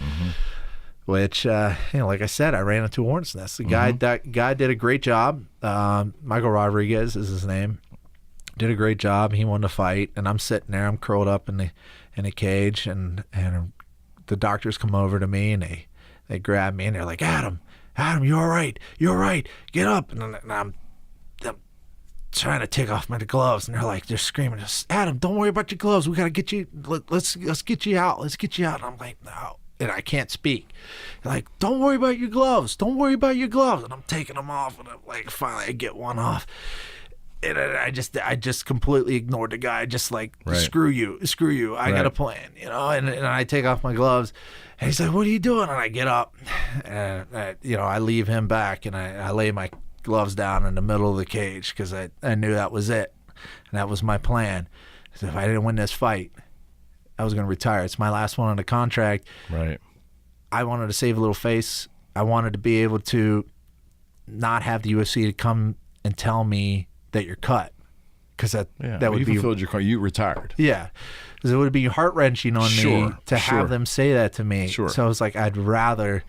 Which, like I said, I ran into a hornet's nest. That guy did a great job. Michael Rodriguez is his name. Did a great job. He won the fight, and I'm sitting there. I'm curled up in a cage, and the doctors come over to me, and they grab me, and they're like, Adam, you all right? You all right? Get up. And I'm trying to take off my gloves, and they're screaming, Adam, don't worry about your gloves. We got to get you, let's get you out. Let's get you out. And I'm like, no. And I can't speak. They're like, don't worry about your gloves. Don't worry about your gloves. And I'm taking them off, and I'm like, finally I get one off. And I just completely ignored the guy. Just like, screw you. I got a plan, and I take off my gloves, and he's like, what are you doing? And I get up, and I leave him back, and I lay my gloves down in the middle of the cage, because I knew that was it, and that was my plan. So if I didn't win this fight, I was going to retire. It's my last one on the contract. Right. I wanted to save a little face. I wanted to be able to not have the UFC to come and tell me that you're cut, because that would be, fulfilled your call. You retired. Yeah, because it would be heart-wrenching on me to have them say that to me. So I was like, I'd rather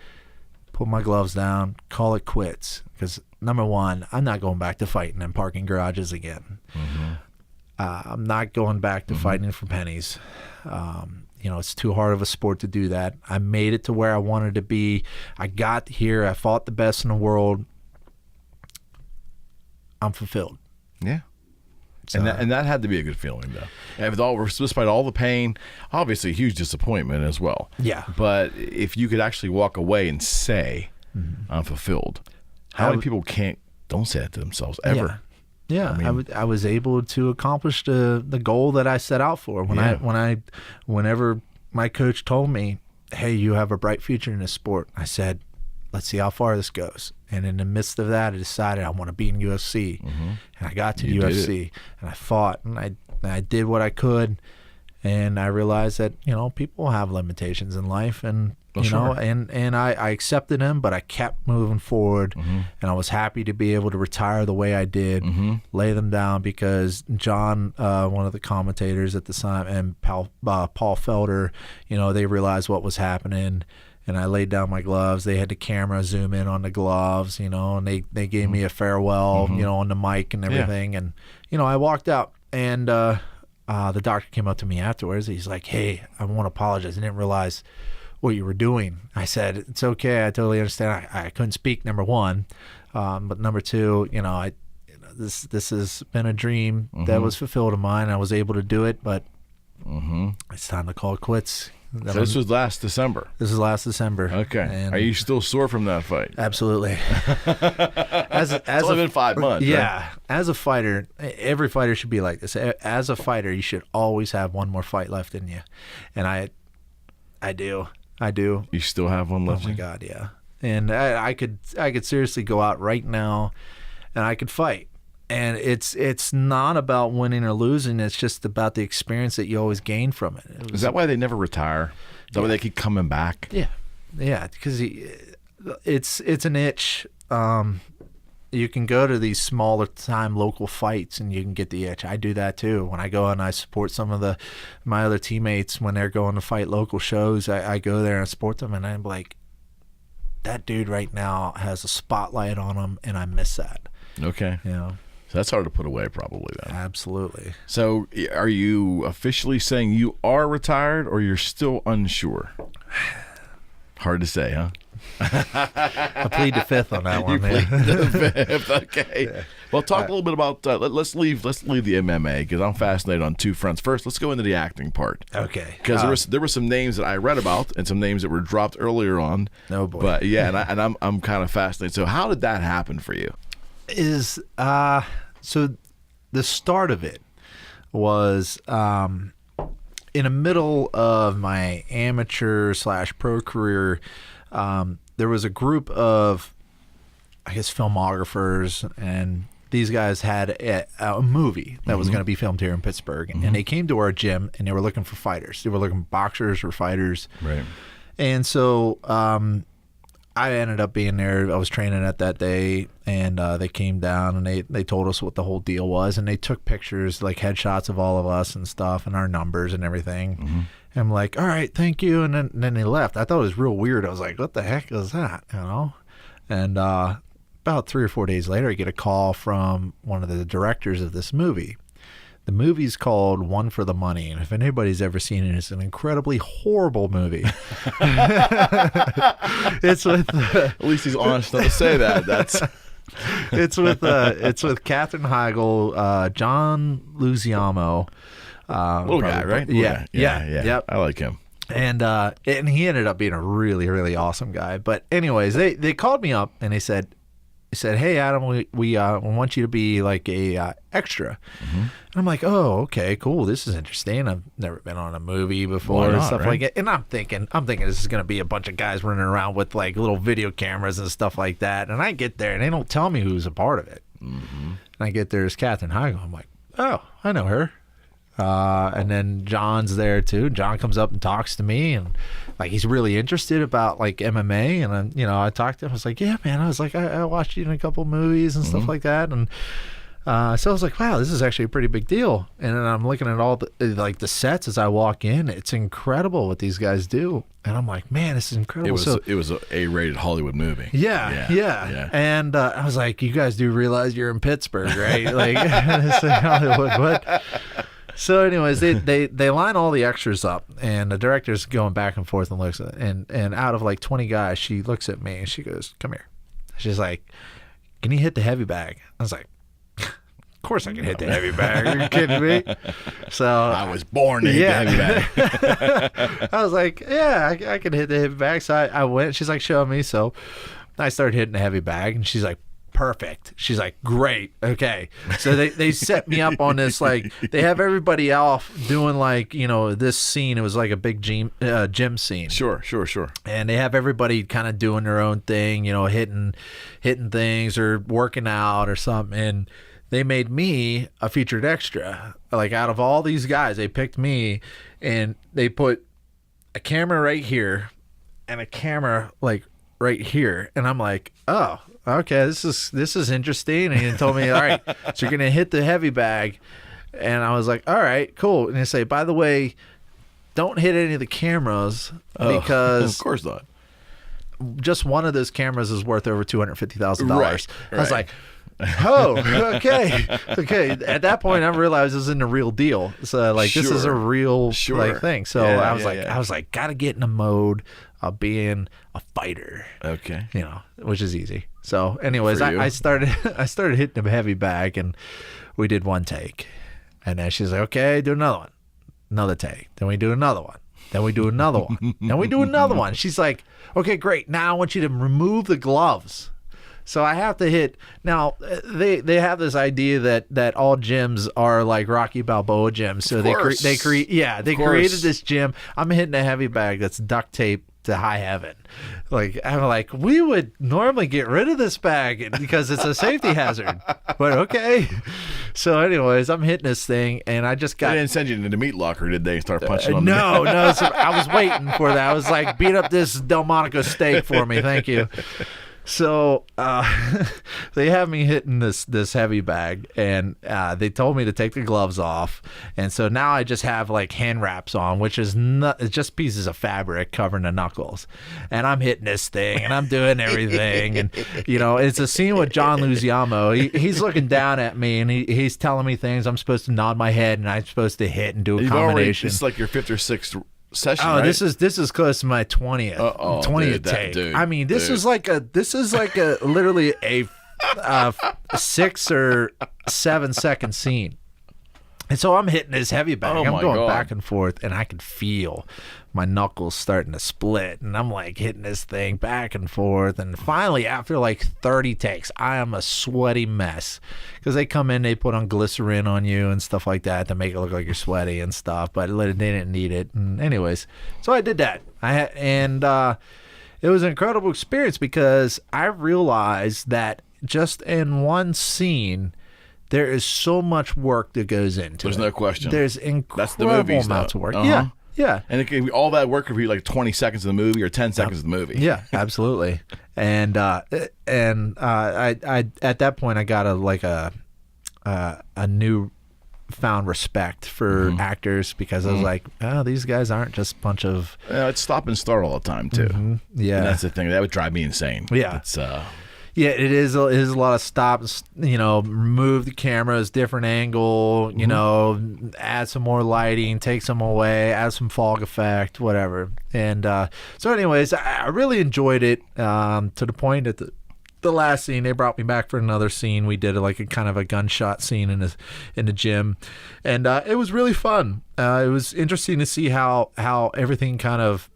put my gloves down, call it quits, because number one, I'm not going back to fighting in parking garages again. I'm not going back to fighting for pennies. It's too hard of a sport to do that. I made it to where I wanted to be. I got here. I fought the best in the world. I'm fulfilled. Yeah. So, and that had to be a good feeling, though. And despite all the pain, obviously a huge disappointment as well. Yeah. But if you could actually walk away and say, I'm fulfilled, how many people don't say that to themselves ever? Yeah. I was able to accomplish the goal that I set out for. Whenever my coach told me, hey, you have a bright future in this sport, I said, let's see how far this goes. And in the midst of that, I decided I want to be in UFC. And I got to UFC, and I fought, and I did what I could. And I realized that, people have limitations in life, and and I accepted them, but I kept moving forward. And I was happy to be able to retire the way I did, lay them down, because John, one of the commentators at the time, and Paul Felder, they realized what was happening. And I laid down my gloves. They had the camera zoom in on the gloves, and they gave me a farewell, on the mic and everything. And, I walked out, and the doctor came up to me afterwards. He's like, hey, I want to apologize. I didn't realize what you were doing. I said, it's okay. I totally understand. I couldn't speak, number one. But number two, this has been a dream that was fulfilled of mine. I was able to do it, but it's time to call it quits. So this was last December. This is last December. Okay. And are you still sore from that fight? Absolutely. It's only been 5 months. Yeah. Right? As a fighter, every fighter should be like this. As a fighter, you should always have one more fight left in you. And I do. You still have one left? Oh my God, yeah. And I could seriously go out right now, and I could fight. And it's not about winning or losing. It's just about the experience that you always gain from it. Is that why they never retire? Is that why they keep coming back? Yeah, because it's an itch. You can go to these smaller time local fights, and you can get the itch. I do that too. When I go and I support some of my other teammates when they're going to fight local shows, I go there and support them, and I'm like, that dude right now has a spotlight on him, and I miss that. Okay. So that's hard to put away, probably, then. Absolutely. So are you officially saying you are retired, or you're still unsure? Hard to say, huh? I plead the fifth on that one. You plead the fifth, okay. Yeah. Well, talk a little bit about, let's leave the MMA, because I'm fascinated on two fronts. First, let's go into the acting part. Okay. Because there were some names that I read about, and some names that were dropped earlier on. Oh, boy. But, yeah, and I'm kind of fascinated. So how did that happen for you? So the start of it was in the middle of my amateur / pro career, there was a group of, I guess, filmographers, and these guys had a movie that was going to be filmed here in Pittsburgh, and they came to our gym, and they were looking for fighters. They were looking for boxers or fighters. Right. And so I ended up being there. I was training at that day, and they came down, and they told us what the whole deal was, and they took pictures, like headshots of all of us and stuff, and our numbers and everything. And I'm like, all right, thank you. And then they left. I thought it was real weird. I was like, what the heck is that? You know? And about 3 or 4 days later, I get a call from one of the directors of this movie. The movie's called One for the Money, and if anybody's ever seen it, it's an incredibly horrible movie. It's with At least he's honest enough to say that. That's it's with Katherine Heigl, John Luciano, little guy, right? Yeah. Yep. I like him. And he ended up being a really, really awesome guy. But anyways, they called me up and they said, hey, Adam, we want you to be like a extra. And I'm like, oh, okay, cool. This is interesting. I've never been on a movie before and stuff like that. And I'm thinking this is going to be a bunch of guys running around with like little video cameras and stuff like that. And I get there and they don't tell me who's a part of it. And I get there as Katherine Heigl. I'm like, oh, I know her. And then John's there too. John comes up and talks to me, and like he's really interested about like MMA. And I talked to him. I was like, yeah, man. I was like, I watched you in a couple movies and stuff like that. And so I was like, wow, this is actually a pretty big deal. And then I'm looking at all the sets as I walk in. It's incredible what these guys do. And I'm like, man, this is incredible. It was a A-rated Hollywood movie. Yeah. And I was like, you guys do realize you're in Pittsburgh, right? Like, this is Hollywood, but. So anyways, they line all the extras up, and the director's going back and forth and looks at it. And out of like 20 guys, she looks at me and she goes, come here. She's like, can you hit the heavy bag? I was like, of course I can hit the heavy bag. Are you kidding me? So I was born to hit the heavy bag. I was like, yeah, I can hit the heavy bag. So I went. She's like, show me. So I started hitting the heavy bag, and she's like, perfect. She's like, great. Okay. So they set me up on this, like, they have everybody off doing like, this scene. It was like a big gym scene. Sure. And they have everybody kind of doing their own thing, hitting things or working out or something. And they made me a featured extra. Like, out of all these guys, they picked me, and they put a camera right here and a camera like right here. And I'm like, oh, okay, this is interesting. And he told me, all right, so you're gonna hit the heavy bag. And I was like, all right, cool. And they say, by the way, don't hit any of the cameras because of course not. Just one of those cameras is worth over $250,000. Right. I was like, oh, okay. At that point, I realized this isn't a real deal. So like, this is a real like thing. So I was like, gotta get in the mode of being a fighter. Okay. Which is easy. So anyways, I started hitting the heavy bag, and we did one take. And then she's like, okay, do another one. Another take. Then we do another one. Then we do another one. Then we do another one. She's like, okay, great. Now I want you to remove the gloves. So I have to hit. Now they have this idea that all gyms are like Rocky Balboa gyms. So they created this gym. I'm hitting a heavy bag that's duct tape to high heaven. Like, I'm like, we would normally get rid of this bag because it's a safety hazard. But okay. So anyways, I'm hitting this thing, and I just got. They didn't send you into the meat locker, did they? And start punching on No. So I was waiting for that. I was like, beat up this Delmonico steak for me. Thank you. So they have me hitting this heavy bag, and they told me to take the gloves off, and so now I just have like hand wraps on, which is it's just pieces of fabric covering the knuckles, and I'm hitting this thing, and I'm doing everything, and it's a scene with John Luciano. He's looking down at me, and he's telling me things. I'm supposed to nod my head, and I'm supposed to hit and do a combination. It's like your 5th or 6th session. Oh, right? this is close to my 20th take. I mean, this is like a literally a 6 or 7 second scene. And so I'm hitting this heavy bag. Oh, I'm my going God. back and forth, and I can feel my knuckles starting to split. And I'm like hitting this thing back and forth. And finally, after like 30 takes, I am a sweaty mess. Because they come in, they put on glycerin on you and stuff like that to make it look like you're sweaty and stuff. But they didn't need it. And anyways, so I did that. It was an incredible experience because I realized that just in one scene, there is so much work that goes into it. There's no question. There's That's the incredible movies, amounts though. of work. Uh-huh. Yeah. And it can be, all that work could be like 20 seconds of the movie or 10 seconds of the movie. Yeah, absolutely. And I at that point I got a new found respect for actors because I was like, oh, these guys aren't just a bunch of It's stop and start all the time too. Yeah. And that's the thing that would drive me insane. Yeah. It's Yeah, it is a lot of stops, move the cameras, different angle, add some more lighting, take some away, add some fog effect, whatever. And so anyways, I really enjoyed it to the point that the last scene, they brought me back for another scene. We did like a kind of a gunshot scene in the gym. And it was really fun. It was interesting to see how everything kind of,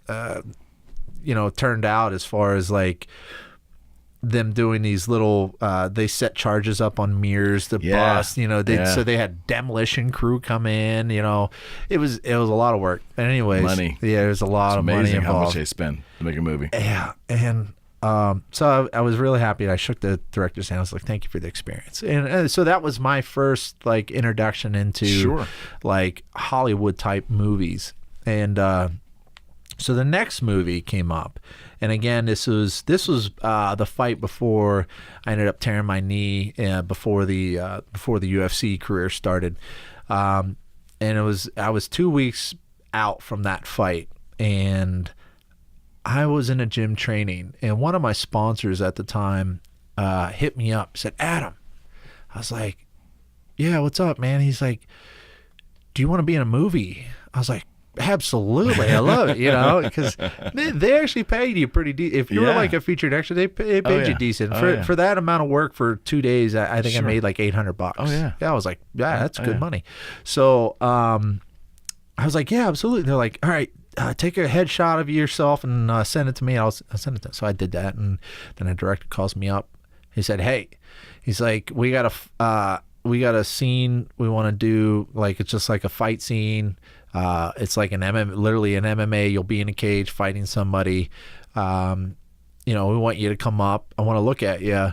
turned out as far as like, them doing these little they set charges up on mirrors to bust, so they had demolition crew come in, it was a lot of work. And anyways, money. Yeah, there's a lot of money amazing involved. how much they spend to make a movie. Yeah. And so I was really happy. I shook the director's hand. I was like, thank you for the experience. And so that was my first like introduction into like Hollywood type movies. And so the next movie came up, and again, this was the fight before I ended up tearing my knee before the UFC career started, and I was 2 weeks out from that fight, and I was in a gym training, and one of my sponsors at the time hit me up, said, Adam. I was like, yeah, what's up, man? He's like, do you want to be in a movie? I was like, absolutely, I love it, because they actually paid you pretty decent. If you were like a featured extra, they paid you decent. For that amount of work for 2 days, I think I made like $800. Oh yeah. I was like, yeah, that's good money. So I was like, yeah, absolutely. They're like, all right, take a headshot of yourself and send it to me. I'll send it to them. So I did that, and then a director calls me up. He said, hey, he's like, we got a scene we want to do, like it's just like a fight scene. It's like literally an MMA. You'll be in a cage fighting somebody. We want you to come up. I want to look at you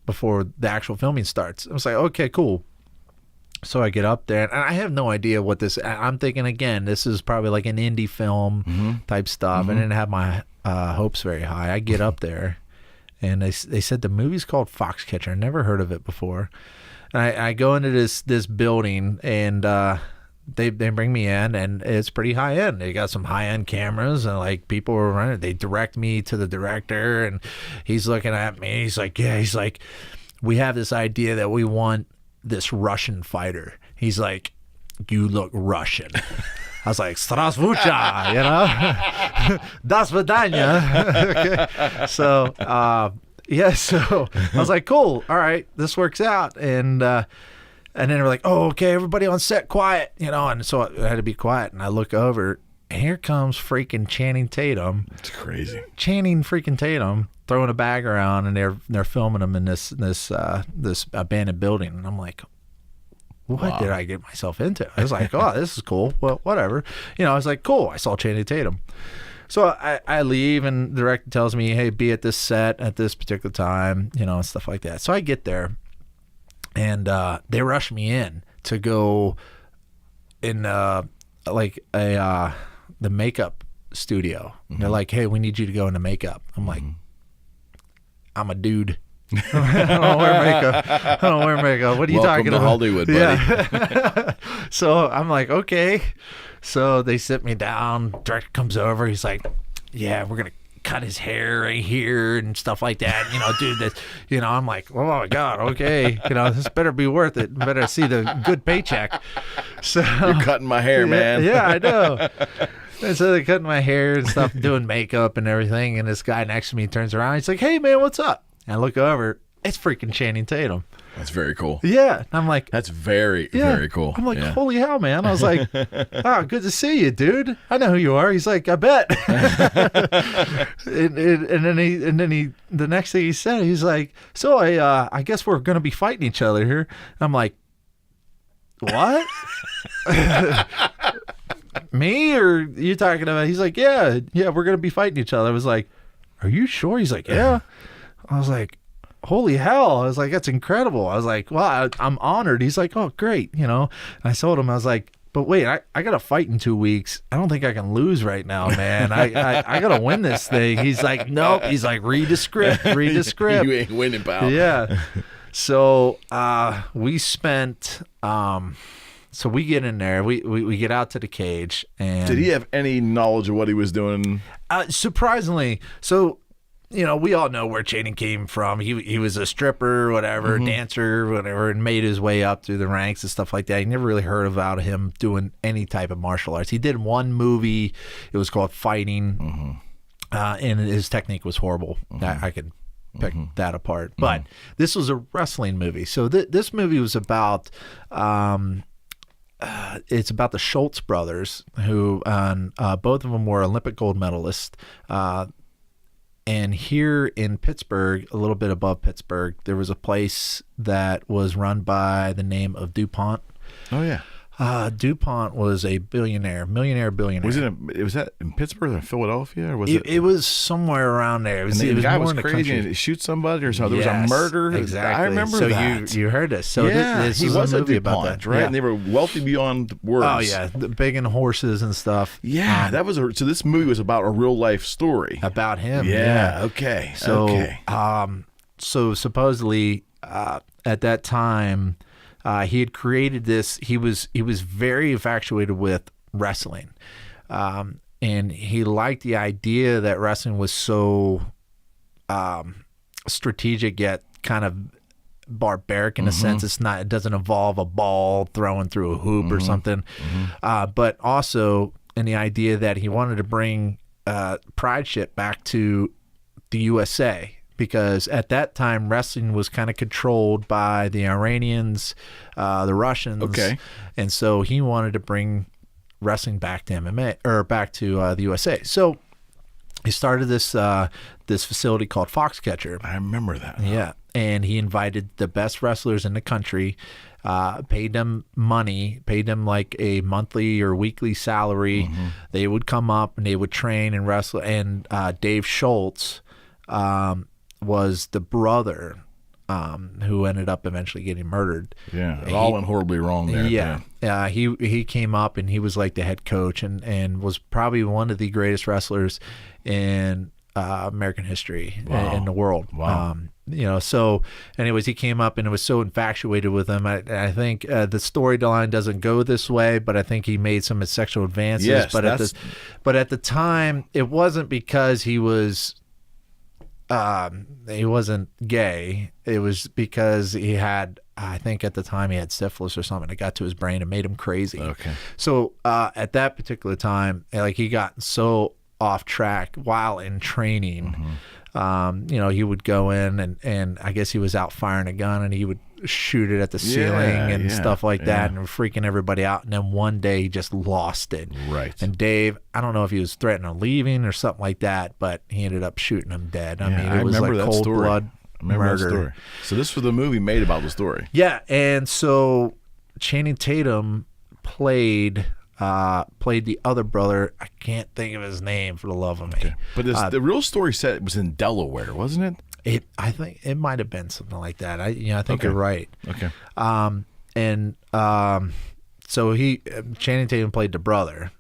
before the actual filming starts. I was like, okay, cool. So I get up there, and I have no idea what this. I'm thinking again, this is probably like an indie film type stuff. I didn't have my hopes very high. I get up there, and they said the movie's called Foxcatcher. I never heard of it before. And I go into this building, and they bring me in, and it's pretty high end. They got some high end cameras, and like people were running. They direct me to the director, and he's looking at me. He's like, yeah. He's like, we have this idea that we want this Russian fighter. He's like, you look Russian. I was like, Strasvucha, Das Vidanya. Okay. So, so I was like, cool. All right, this works out. And then they're like, oh, okay, everybody on set, quiet, and so I had to be quiet. And I look over, and here comes freaking Channing Tatum. It's crazy. Channing freaking Tatum throwing a bag around, and they're filming him in this abandoned building. And I'm like, what did I get myself into? I was like, oh, this is cool. Well, whatever. I was like, cool. I saw Channing Tatum. So I leave, and the director tells me, hey, be at this set at this particular time, and stuff like that. So I get there, and they rush me in to go in the makeup studio. They're like, hey, we need you to go into makeup. I'm like, I'm a dude. I don't wear makeup. What are you talking about? Welcome to Hollywood, buddy. Yeah. So I'm like, okay. So they sit me down. Director comes over. He's like, yeah, we're going to cut his hair right here and stuff like that. Do this. I'm like, oh my God, okay. This better be worth it. Better see the good paycheck. So You're cutting my hair, man. Yeah, I know. And so they're cutting my hair and stuff, doing makeup and everything. And this guy next to me turns around. He's like, hey, man, what's up? And I look over. It's freaking Channing Tatum. That's very cool. Yeah. And I'm like, That's very, very cool. I'm like, Yeah. holy hell, man. I was like, oh, good to see you, dude. I know who you are. He's like, I bet. and then he, the next thing he said, he's like, so I guess we're going to be fighting each other here. And I'm like, what? Me or you talking about? He's like, yeah, we're going to be fighting each other. I was like, are you sure? He's like, yeah. I was like, holy hell. I was like, that's incredible. I was like, well, I'm honored. He's like, oh, great. You know, and I told him, I was like, but wait, I got to fight in 2 weeks. I don't think I can lose right now, man. I got to win this thing. He's like, nope. He's like, read the script. You ain't winning, pal. Yeah. So we spent, so we get in there, we get out to the cage. And Did he have any knowledge of what he was doing? surprisingly, so, you know, we all know where Channing came from. He was a stripper, whatever, dancer, whatever, and made his way up through the ranks and stuff like that. You never really heard about him doing any type of martial arts. He did one movie. It was called Fighting, and his technique was horrible. I could pick that apart. But this was a wrestling movie. So this movie was about... it's about the Schultz brothers, who both of them were Olympic gold medalists. And here in Pittsburgh, a little bit above Pittsburgh, there was a place that was run by the name of DuPont. Oh, yeah. DuPont was a millionaire. Was that in Pittsburgh or Philadelphia? Or was it was somewhere around there. It was, and it the was guy more was in the crazy country. and shoot somebody or something. There was Yes, a murder. Exactly. I remember so that. you heard this. So yeah, this he is was a movie DuPont, about that, right? Yeah. And they were wealthy beyond words. Oh yeah, big in horses and stuff. Yeah, that was so this movie was about a real life story About him. Yeah. Okay. So, okay. So supposedly, at that time, he had created this. He was very infatuated with wrestling, and he liked the idea that wrestling was so strategic yet kind of barbaric in a sense. It doesn't involve a ball thrown through a hoop or something, but also in the idea that he wanted to bring pride ship back to the USA. Because at that time, wrestling was kind of controlled by the Iranians, the Russians. Okay. And so he wanted to bring wrestling back to MMA, or back to the USA. So he started this facility called Foxcatcher. I remember that. Yeah. And he invited the best wrestlers in the country, paid them money, paid them like a monthly or weekly salary. They would come up and they would train and wrestle. And Dave Schultz was the brother who ended up eventually getting murdered. Yeah, it all went horribly wrong there. Yeah. He came up and he was like the head coach and was probably one of the greatest wrestlers in American history in the world. Wow. You know, so anyways, he came up and was so infatuated with him. I think the storyline doesn't go this way, but I think he made some sexual advances. Yes, but at the time, it wasn't because he wasn't gay. It was because he had, I think at the time he had syphilis or something. It got to his brain and made him crazy. Okay. So at that particular time, like he got so off track while in training. You know, he would go in and I guess he was out firing a gun and he would shoot it at the ceiling and stuff like that and freaking everybody out. And then one day he just lost it. Right. And Dave, I don't know if he was threatening on leaving or something like that, but he ended up shooting him dead. I mean, it was like cold blood murder. So this was the movie made about the story. Yeah. And so Channing Tatum played the other brother. I can't think of his name for the love of me. Okay. But the real story set it was in Delaware, wasn't it? I think it might have been something like that. I think you're right. Okay. So Channing Tatum played the brother.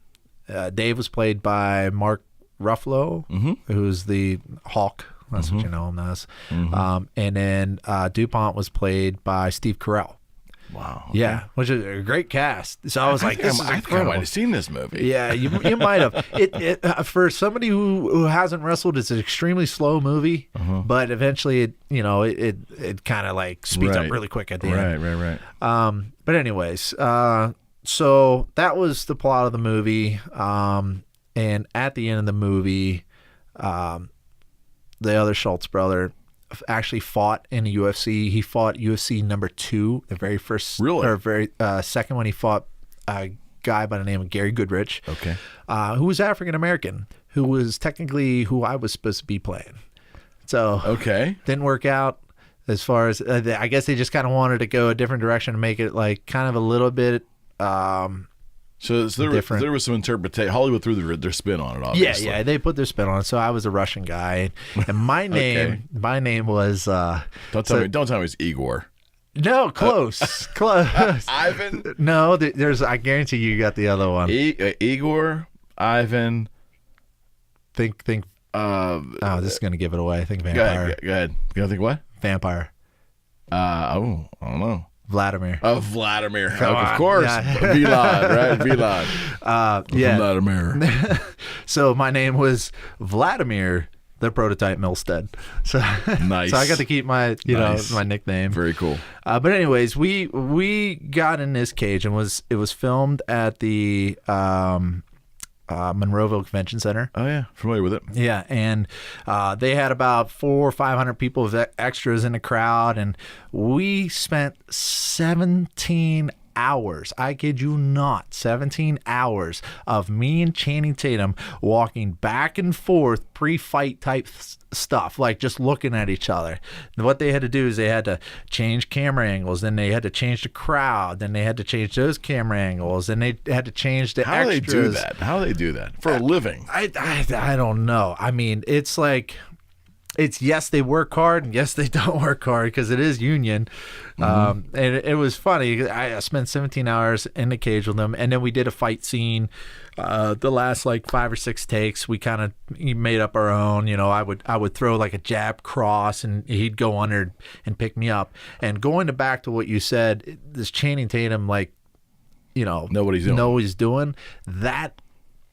Dave was played by Mark Ruffalo, who's the Hawk. That's what you know him as. And then DuPont was played by Steve Carell. Wow. Okay. Yeah, which is a great cast. So I was like, this is I think I incredible. might have seen this movie. Yeah, you might have. It for somebody who hasn't wrestled, it's an extremely slow movie, but eventually it kind of like speeds up really quick at the end. Right. But anyways, so that was the plot of the movie. And at the end of the movie, the other Schultz brother actually fought in the UFC. He fought UFC number 2, the very first, Really? or very second one. He fought a guy by the name of Gary Goodrich, Okay. who was African American, who was technically who I was supposed to be playing. So Okay. didn't work out as far as I guess they just kind of wanted to go a different direction to make it like kind of a little bit. So there was some interpretation. Hollywood threw their spin on it, obviously. Yeah, they put their spin on it. So I was a Russian guy, and my name, my name was. Don't tell me it's Igor. No, close, close. Ivan. No, there's. I guarantee you got the other one. Igor, Ivan. Think. Oh, this is gonna give it away. I think vampire. Go ahead. You think what? Vampire. I don't know. Vladimir. Oh, Vladimir. on. Of course. Yeah. Vlad, right? Vlad. Yeah. Vladimir. So my name was Vladimir the Prototype Milstead. So Nice. So I got to keep my Nice. my nickname. Very cool. But anyways, we got in this cage and it was filmed at the Monroeville Convention Center. Oh, yeah. Familiar with it. Yeah, and they had about 400 or 500 people of extras in the crowd, and we spent 17 hours. I kid you not, 17 hours of me and Channing Tatum walking back and forth, pre-fight type stuff, like just looking at each other. And what they had to do is they had to change camera angles, then they had to change the crowd, then they had to change those camera angles, then they had to change the How extras. do they do that? How do they do that for a living? I don't know. I mean, it's like, it's yes, they work hard, and yes, they don't work hard because it is union. And it was funny. I spent 17 hours in the cage with them, and then we did a fight scene. The last like 5 or 6 takes, we kind of made up our own. You know, I would throw like a jab cross, and he'd go under and pick me up. And going back to what you said, this Channing Tatum, like, you know, Know what he's doing. that.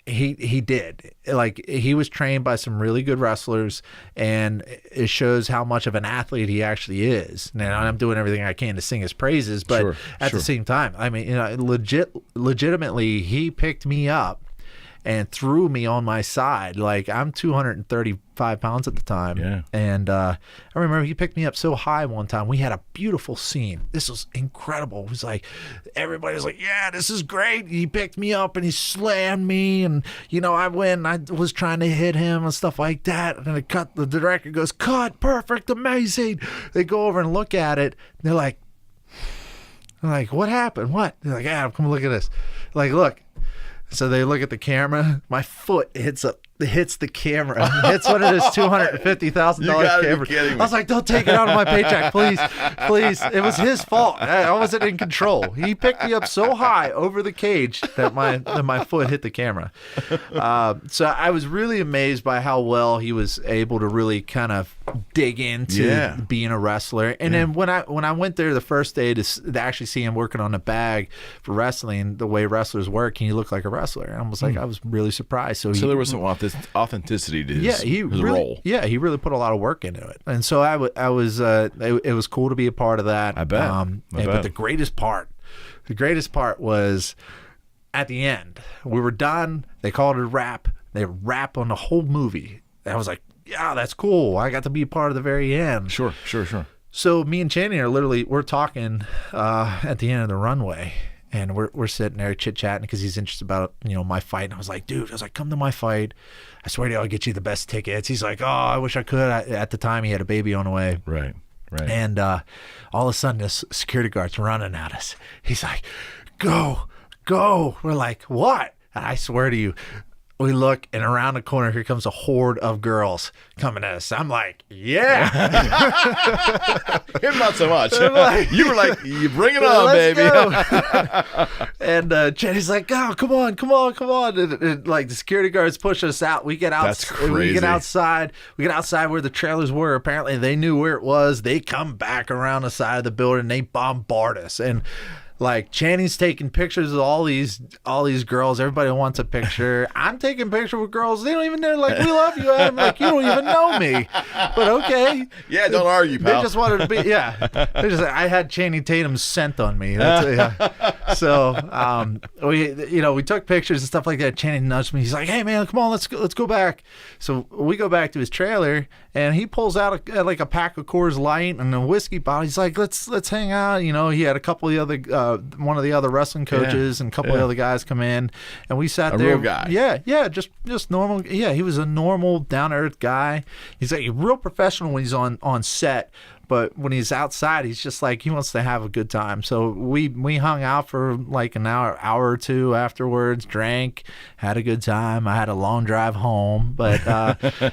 He did. Like, he was trained by some really good wrestlers, and it shows how much of an athlete he actually is. Now, I'm doing everything I can to sing his praises, but at the same time, I mean, you know, legitimately, he picked me up and threw me on my side. Like, I'm 235 pounds at the time. Yeah. And I remember he picked me up so high one time. We had a beautiful scene. This was incredible. It was like, everybody was like, yeah, this is great. He picked me up and he slammed me. And, you know, I went and I was trying to hit him and stuff like that. And the director goes, cut, perfect, amazing. They go over and look at it. And they're like, what happened? What? They're like, Adam, come look at this. Like, look. So they look at the camera. My foot hits the camera. Hits one of those $250,000 cameras. I was like, don't take it out of my paycheck, please, please. It was his fault. I wasn't in control. He picked me up so high over the cage that my foot hit the camera. So I was really amazed by how well he was able to really kind of dig into being a wrestler. And then when I went there the first day to actually see him working on a bag for wrestling, the way wrestlers work, he looked like a wrestler. And I was like, I was really surprised. So there was some authenticity to his his role. Yeah, he really put a lot of work into it. And so it was cool to be a part of that. I bet. But the greatest part was at the end. We were done. They called it a wrap. They wrap on the whole movie. I was like, yeah, that's cool. I got to be a part of the very end. Sure. So me and Channing we're talking at the end of the runway. And we're sitting there chit-chatting because he's interested about, you know, my fight. And I was like, come to my fight. I swear to you, I'll get you the best tickets. He's like, oh, I wish I could. At the time, he had a baby on the way. Right. And all of a sudden, this security guard's running at us. He's like, go. We're like, what? And I swear to you, we look, and around the corner, here comes a horde of girls coming at us. I'm like, yeah. Him not so much. Like, you were like, you bring it on, baby. Go. And Jenny's like, oh, come on. And like the security guards push us out. We get out. That's crazy. We get outside where the trailers were. Apparently, they knew where it was. They come back around the side of the building. They bombard us. And like Channing's taking pictures of all these girls. Everybody wants a picture. I'm taking pictures with girls. They don't even know. Like, we love you, Adam. Like, you don't even know me. But okay. Yeah, don't argue, pal. They just wanted to be. Yeah. I had Channing Tatum's scent on me. So we took pictures and stuff like that. Channing nudged me. He's like, "Hey man, come on, let's go back." So we go back to his trailer, and he pulls out a pack of Coors Light and a whiskey bottle. He's like, "Let's hang out." He had a couple of the other one of the other wrestling coaches and a couple of other guys come in, and we sat there. A real guy. Yeah, just normal. Yeah, he was a normal, down to earth guy. He's like a real professional when he's on set. But when he's outside, he's just like, he wants to have a good time. So we hung out for like an hour or two afterwards, drank, had a good time. I had a long drive home, but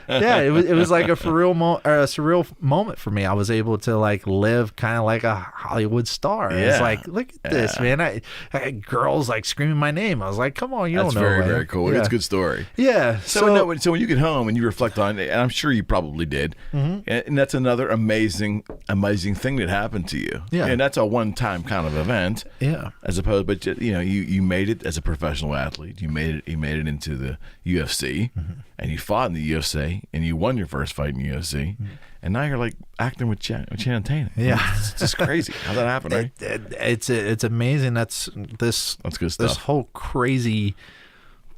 it was like a surreal moment for me. I was able to like live kind of like a Hollywood star. Yeah. It's like, look at this, man. I had girls like screaming my name. I was like, come on, you That's don't know. Very, very cool. Yeah. It's a good story. Yeah. So when you get home and you reflect on it, and I'm sure you probably did, and that's another amazing thing that happened to you. Yeah. And that's a one-time kind of event. Yeah. As opposed, but you made it as a professional athlete. You made it into the UFC, and you fought in the UFC, and you won your first fight in the UFC, and now you're like acting with Channing Tatum. Yeah. It's just crazy how that happened, right? It's amazing. That's good stuff. This whole crazy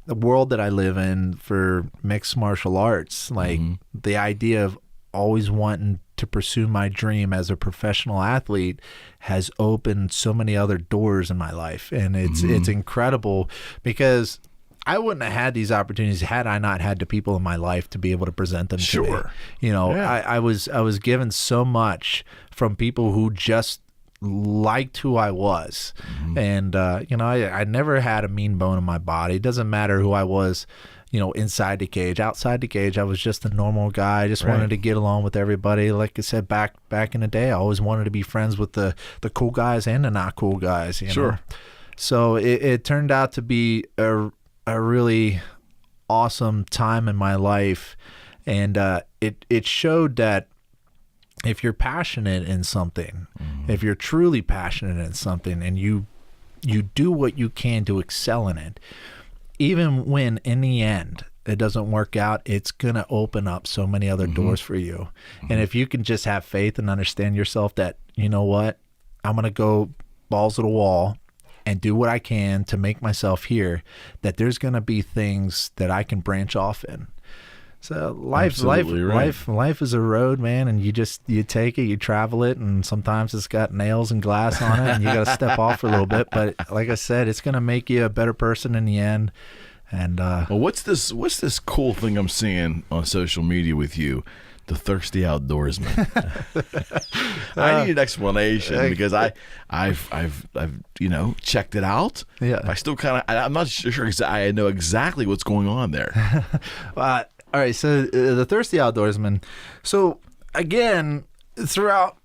world that I live in for mixed martial arts, like the idea of always wanting to pursue my dream as a professional athlete has opened so many other doors in my life, and it's incredible because I wouldn't have had these opportunities had I not had the people in my life to be able to present them to me. I was given so much from people who just liked who I was, and I never had a mean bone in my body. It doesn't matter who I was, inside the cage. Outside the cage, I was just a normal guy. I just wanted to get along with everybody. Like I said, back in the day, I always wanted to be friends with the cool guys and the not cool guys. Sure. So it turned out to be a really awesome time in my life, and it showed that if you're passionate in something, if you're truly passionate in something, and you do what you can to excel in it, even when in the end it doesn't work out, it's going to open up so many other doors for you. And if you can just have faith and understand yourself that, you know what, I'm going to go balls to the wall and do what I can to make myself here, that there's going to be things that I can branch off in. So life is a road, man, and you take it, you travel it, and sometimes it's got nails and glass on it, and you got to step off for a little bit. But like I said, it's going to make you a better person in the end. And well, what's this cool thing I'm seeing on social media with you? The Thirsty Outdoorsman. I need an explanation because I've checked it out. Yeah. I still I'm not sure I know exactly what's going on there. All right, so the Thirsty Outdoorsman. So again, throughout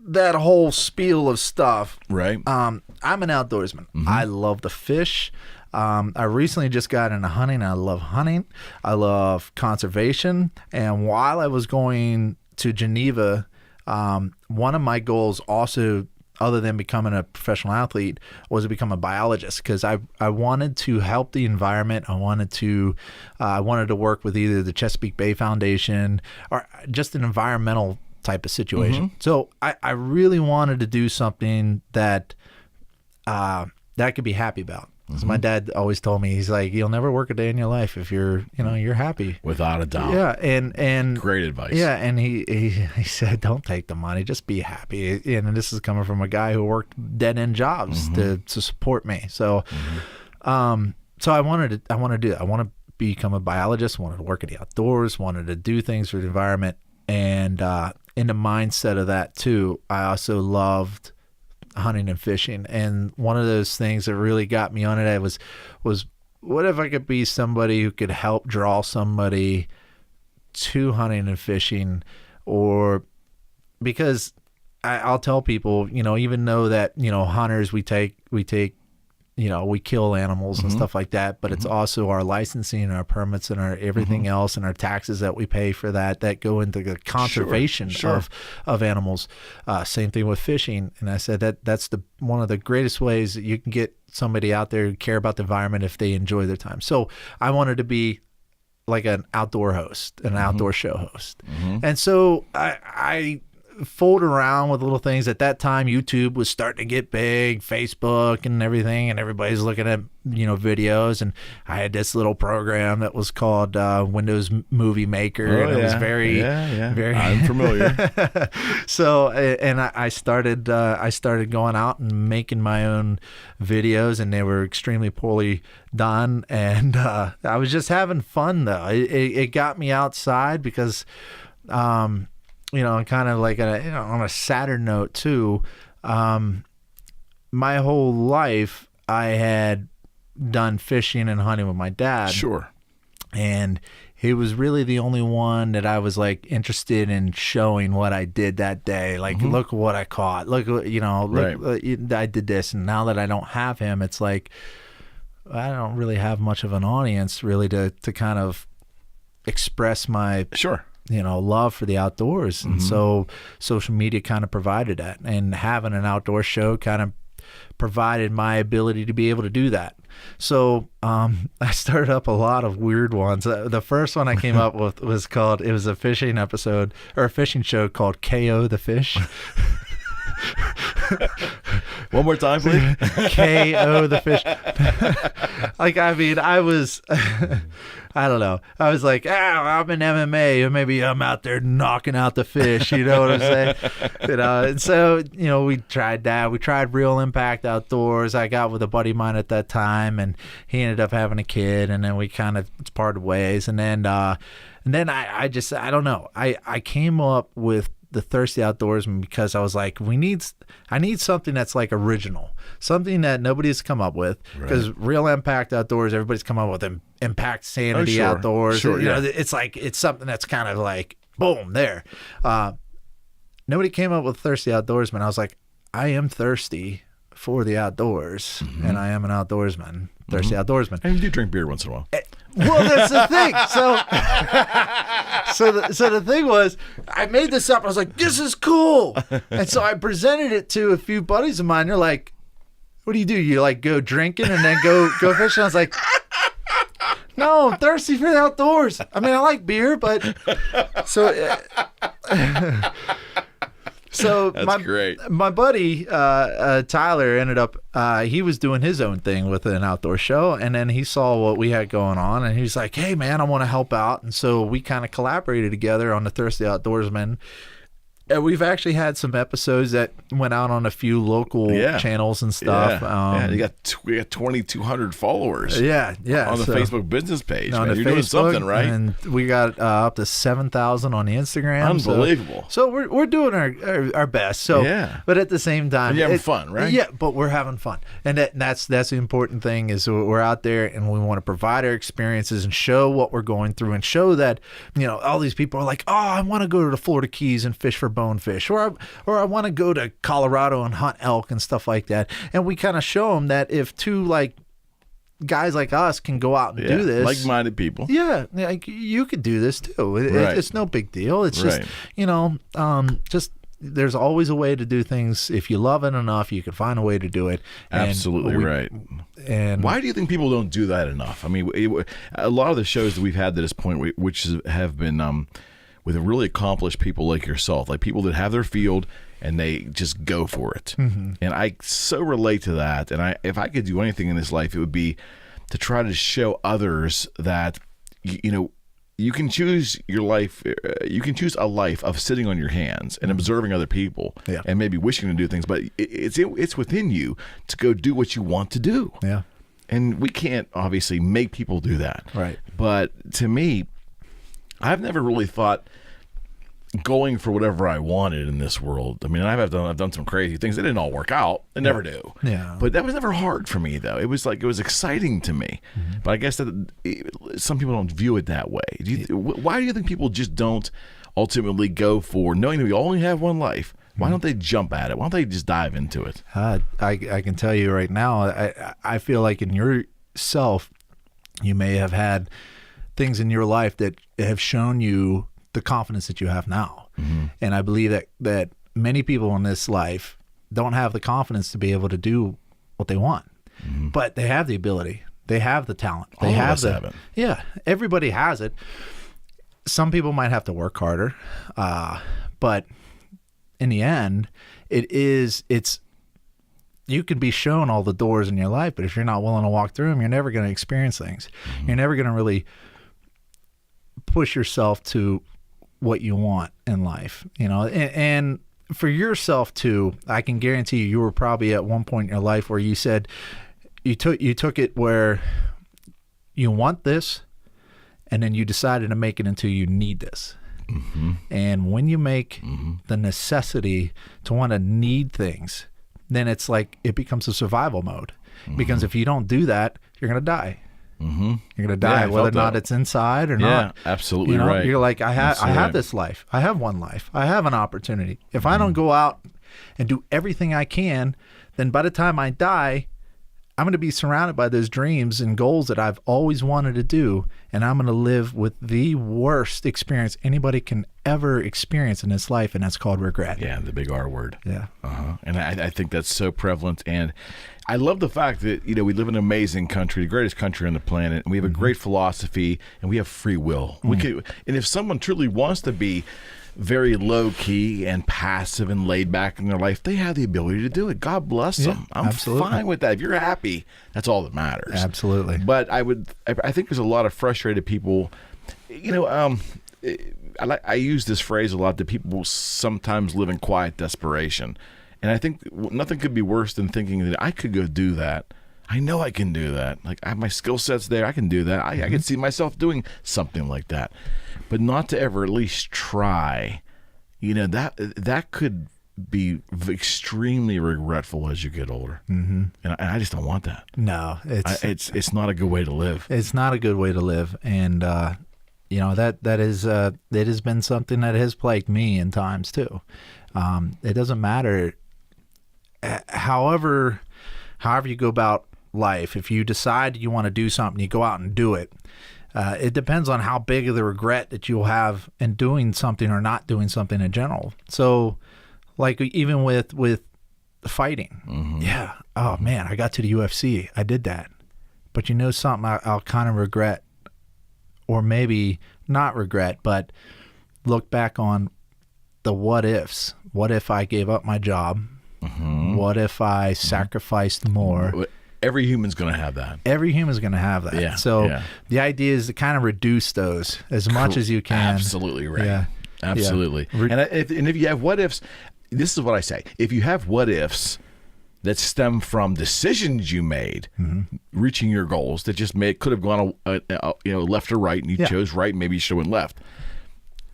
that whole spiel of stuff, right? I'm an outdoorsman. I love to fish. I recently just got into hunting. I love hunting. I love conservation. And while I was going to Geneva, one of my goals also, other than becoming a professional athlete, was to become a biologist, because I wanted to help the environment. I wanted to work with either the Chesapeake Bay Foundation or just an environmental type of situation. So I really wanted to do something that I could be happy about. So my dad always told me, he's like, you'll never work a day in your life if you're happy. Without a doubt. Yeah, and great advice. Yeah, and he said, don't take the money, just be happy. And this is coming from a guy who worked dead end jobs to support me. So, so I wanted to do that. I want to become a biologist. Wanted to work in the outdoors. Wanted to do things for the environment. And in the mindset of that too, I also loved hunting and fishing. And one of those things that really got me on it was what if I could be somebody who could help draw somebody to hunting and fishing? Or because I'll tell people, even though that, hunters, we take we kill animals and stuff like that, but it's also our licensing and our permits and our everything else and our taxes that we pay for that go into the conservation of animals. Same thing with fishing. And I said that's one of the greatest ways that you can get somebody out there who care about the environment if they enjoy their time. So I wanted to be like an outdoor host, an outdoor show host. And so I fooled around with little things. At that time, YouTube was starting to get big, Facebook and everything, and everybody's looking at videos. And I had this little program that was called Windows Movie Maker, and it was very I'm familiar. So, and I started going out and making my own videos, and they were extremely poorly done. And I was just having fun though. It got me outside because. Kind of like on a sadder note too, my whole life I had done fishing and hunting with my dad. Sure. And he was really the only one that I was like interested in showing what I did that day. Like, look what I caught. Look, I did this. And now that I don't have him, it's like, I don't really have much of an audience really to kind of express my love for the outdoors. And so social media kind of provided that, and having an outdoor show kind of provided my ability to be able to do that. So I started up a lot of weird ones. The first one I came up with was it was a fishing episode or a fishing show called KO the Fish. One more time, please. KO the Fish. I was I don't know. I was like, I'm in MMA, or maybe I'm out there knocking out the fish. You know what I'm saying? And so we tried that. We tried Real Impact Outdoors. I got with a buddy of mine at that time, and he ended up having a kid, and then we kind of parted ways. And then I don't know. I came up with the Thirsty Outdoorsman because I was like, I need something that's like original, something that nobody's come up with. Because Real Impact Outdoors, everybody's come up with Impact Sanity Outdoors. Sure, it's something that's kind of like boom there. Nobody came up with Thirsty Outdoorsman. I was like, I am thirsty for the outdoors, and I am an outdoorsman. Thirsty Outdoorsman. And you do drink beer once in a while. Well, that's the thing. So the thing was, I made this up. I was like, this is cool. And so I presented it to a few buddies of mine. They're like, what do? You like go drinking and then go fishing? I was like, no, I'm thirsty for the outdoors. I mean, I like beer, but so that's great. My buddy Tyler ended up he was doing his own thing with an outdoor show, and then he saw what we had going on, and he's like, hey man, I want to help out. And so we kind of collaborated together on the Thirsty Outdoorsman. And we've actually had some episodes that went out on a few local channels and stuff. We got 2,200 followers. On the Facebook business page. On You're doing something right. And we got up to 7,000 on the Instagram. Unbelievable. So we're doing our best. So but at the same time, and you're having fun, right? Yeah, but we're having fun, and that's the important thing is we're out there and we want to provide our experiences and show what we're going through and show that all these people are like, oh, I want to go to the Florida Keys and fish for bonefish, or I want to go to Colorado and hunt elk and stuff like that. And we kind of show them that if two guys like us can go out and do this, like-minded people, like you could do this too. It's no big deal. It's just just there's always a way to do things. If you love it enough, you can find a way to do it. Absolutely right. And why do you think people don't do that enough? I mean, a lot of the shows that we've had to this point, which have been with really accomplished people like yourself, like people that have their field and they just go for it. And I so relate to that. And if I could do anything in this life, it would be to try to show others that, you can choose your life. You can choose a life of sitting on your hands and observing other people and maybe wishing to do things, but it's within you to go do what you want to do. Yeah. And we can't obviously make people do that. Right. But to me, I've never really thought going for whatever I wanted in this world. I mean, I've done some crazy things. They didn't all work out. They never do. Yeah. But that was never hard for me, though. It was exciting to me. But I guess that some people don't view it that way. Why do you think people just don't ultimately go for, knowing that we only have one life, Why don't they jump at it? Why don't they just dive into it? I can tell you right now, I feel like in yourself, you may have had things in your life that have shown you the confidence that you have now. And I believe that many people in this life don't have the confidence to be able to do what they want, but they have the ability. They have the talent. They have it. Yeah, everybody has it. Some people might have to work harder, but in the end, it's you can be shown all the doors in your life, but if you're not willing to walk through them, you're never going to experience things. You're never going to really push yourself to what you want in life, and for yourself too. I can guarantee you were probably at one point in your life where you said you took it where you want this, and then you decided to make it into you need this. And when you make the necessity to want to need things, then it's like it becomes a survival mode. Because if you don't do that, you're going to die. You're going to die, whether or not it's inside or not. Yeah, absolutely right. You're like, I have this life. I have one life. I have an opportunity. If I don't go out and do everything I can, then by the time I die, I'm going to be surrounded by those dreams and goals that I've always wanted to do, and I'm going to live with the worst experience anybody can ever experience in this life, and that's called regret. Yeah, the big R word. Yeah. And I think that's so prevalent, and I love the fact that, we live in an amazing country, the greatest country on the planet, and we have a great philosophy, and we have free will. And if someone truly wants to be very low-key and passive and laid back in their life, they have the ability to do it. God bless them. I'm fine with that. If you're happy, that's all that matters. Absolutely. But I think there's a lot of frustrated people. I use this phrase a lot, that people sometimes live in quiet desperation. And I think nothing could be worse than thinking that I could go do that. I know I can do that. Like, I have my skill sets there. I can do that. I can see myself doing something like that. But not to ever at least try, that could be extremely regretful as you get older. And I just don't want that. No, it's not a good way to live. It's not a good way to live. And, that has been something that has plagued me in times too. It doesn't matter. However you go about life, if you decide you want to do something, you go out and do it. It depends on how big of the regret that you'll have in doing something or not doing something in general. So, like, even with fighting, yeah. Oh man, I got to the UFC. I did that, but something I'll kind of regret, or maybe not regret, but look back on the what ifs. What if I gave up my job? What if I sacrificed more? Every human's going to have that. Every human's going to have that. Yeah, so the idea is to kind of reduce those as much as you can. Absolutely right. Yeah. Absolutely. Yeah. And if you have what ifs, this is what I say. If you have what ifs that stem from decisions you made, reaching your goals that just could have gone left or right, and you chose right, maybe you should have went left.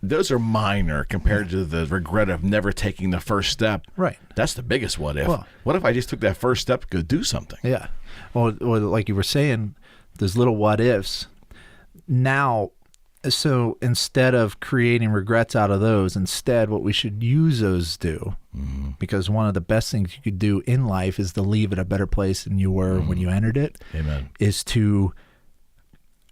Those are minor compared to the regret of never taking the first step. Right. That's the biggest what if. Well, what if I just took that first step to go do something? Yeah. Well, like you were saying, those little what ifs. Now, so instead of creating regrets out of those, instead what we should use those to do, because one of the best things you could do in life is to leave it a better place than you were when you entered it. Amen. Is to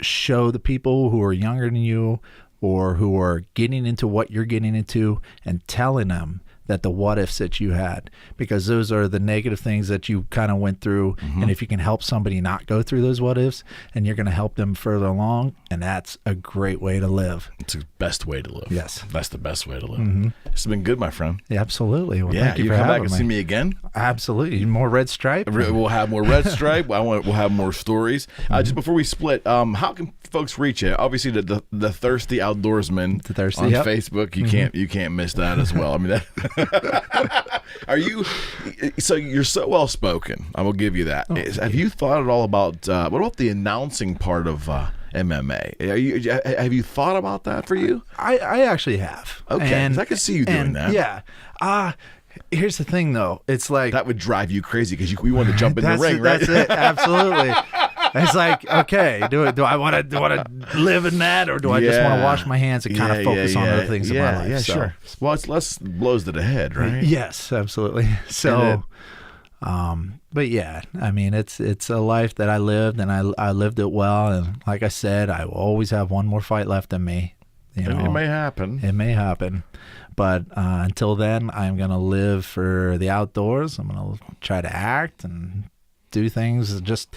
show the people who are younger than you, or who are getting into what you're getting into, and telling them that the what ifs that you had, because those are the negative things that you kind of went through. And if you can help somebody not go through those what ifs, and you're going to help them further along, and that's a great way to live. It's the best way to live. Yes. That's the best way to live. It's been good, my friend. Yeah, absolutely. Well, yeah, thank you you for come back having and me. see me again? Absolutely. More Red Stripe? We'll have more Red Stripe. We'll have more stories. Just before we split, how can folks reach you? Obviously, the Thirsty Outdoorsman on Facebook. You can't miss that as well. I mean, that are you? So you're so well spoken. I will give you that. Have you thought at all about what about the announcing part of MMA? Have you thought about that for you? I actually have. Okay, and I can see you doing that. Yeah. Here's the thing, though. It's like that would drive you crazy because we want to jump in the ring, right? That's it. Absolutely. It's like, okay, do I want to live in that, or do I just want to wash my hands and kind of focus on other things in my life? Yeah, sure. Well, it's less blows to the head, right? Yes, absolutely. So, but yeah, I mean, it's a life that I lived, and I lived it well. And like I said, I will always have one more fight left in me. You know, it may happen. It may happen. But until then, I'm going to live for the outdoors. I'm going to try to act and do things, just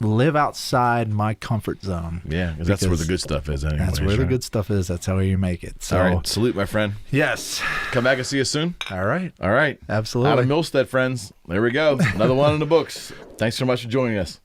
live outside my comfort zone. Yeah, because that's where the good stuff is anyway. That's where the good stuff is. That's how you make it. So, all right. Salute, my friend. Yes. Come back and see you soon. All right. All right. Absolutely. Adam Milstead, friends. There we go. Another one in the books. Thanks so much for joining us.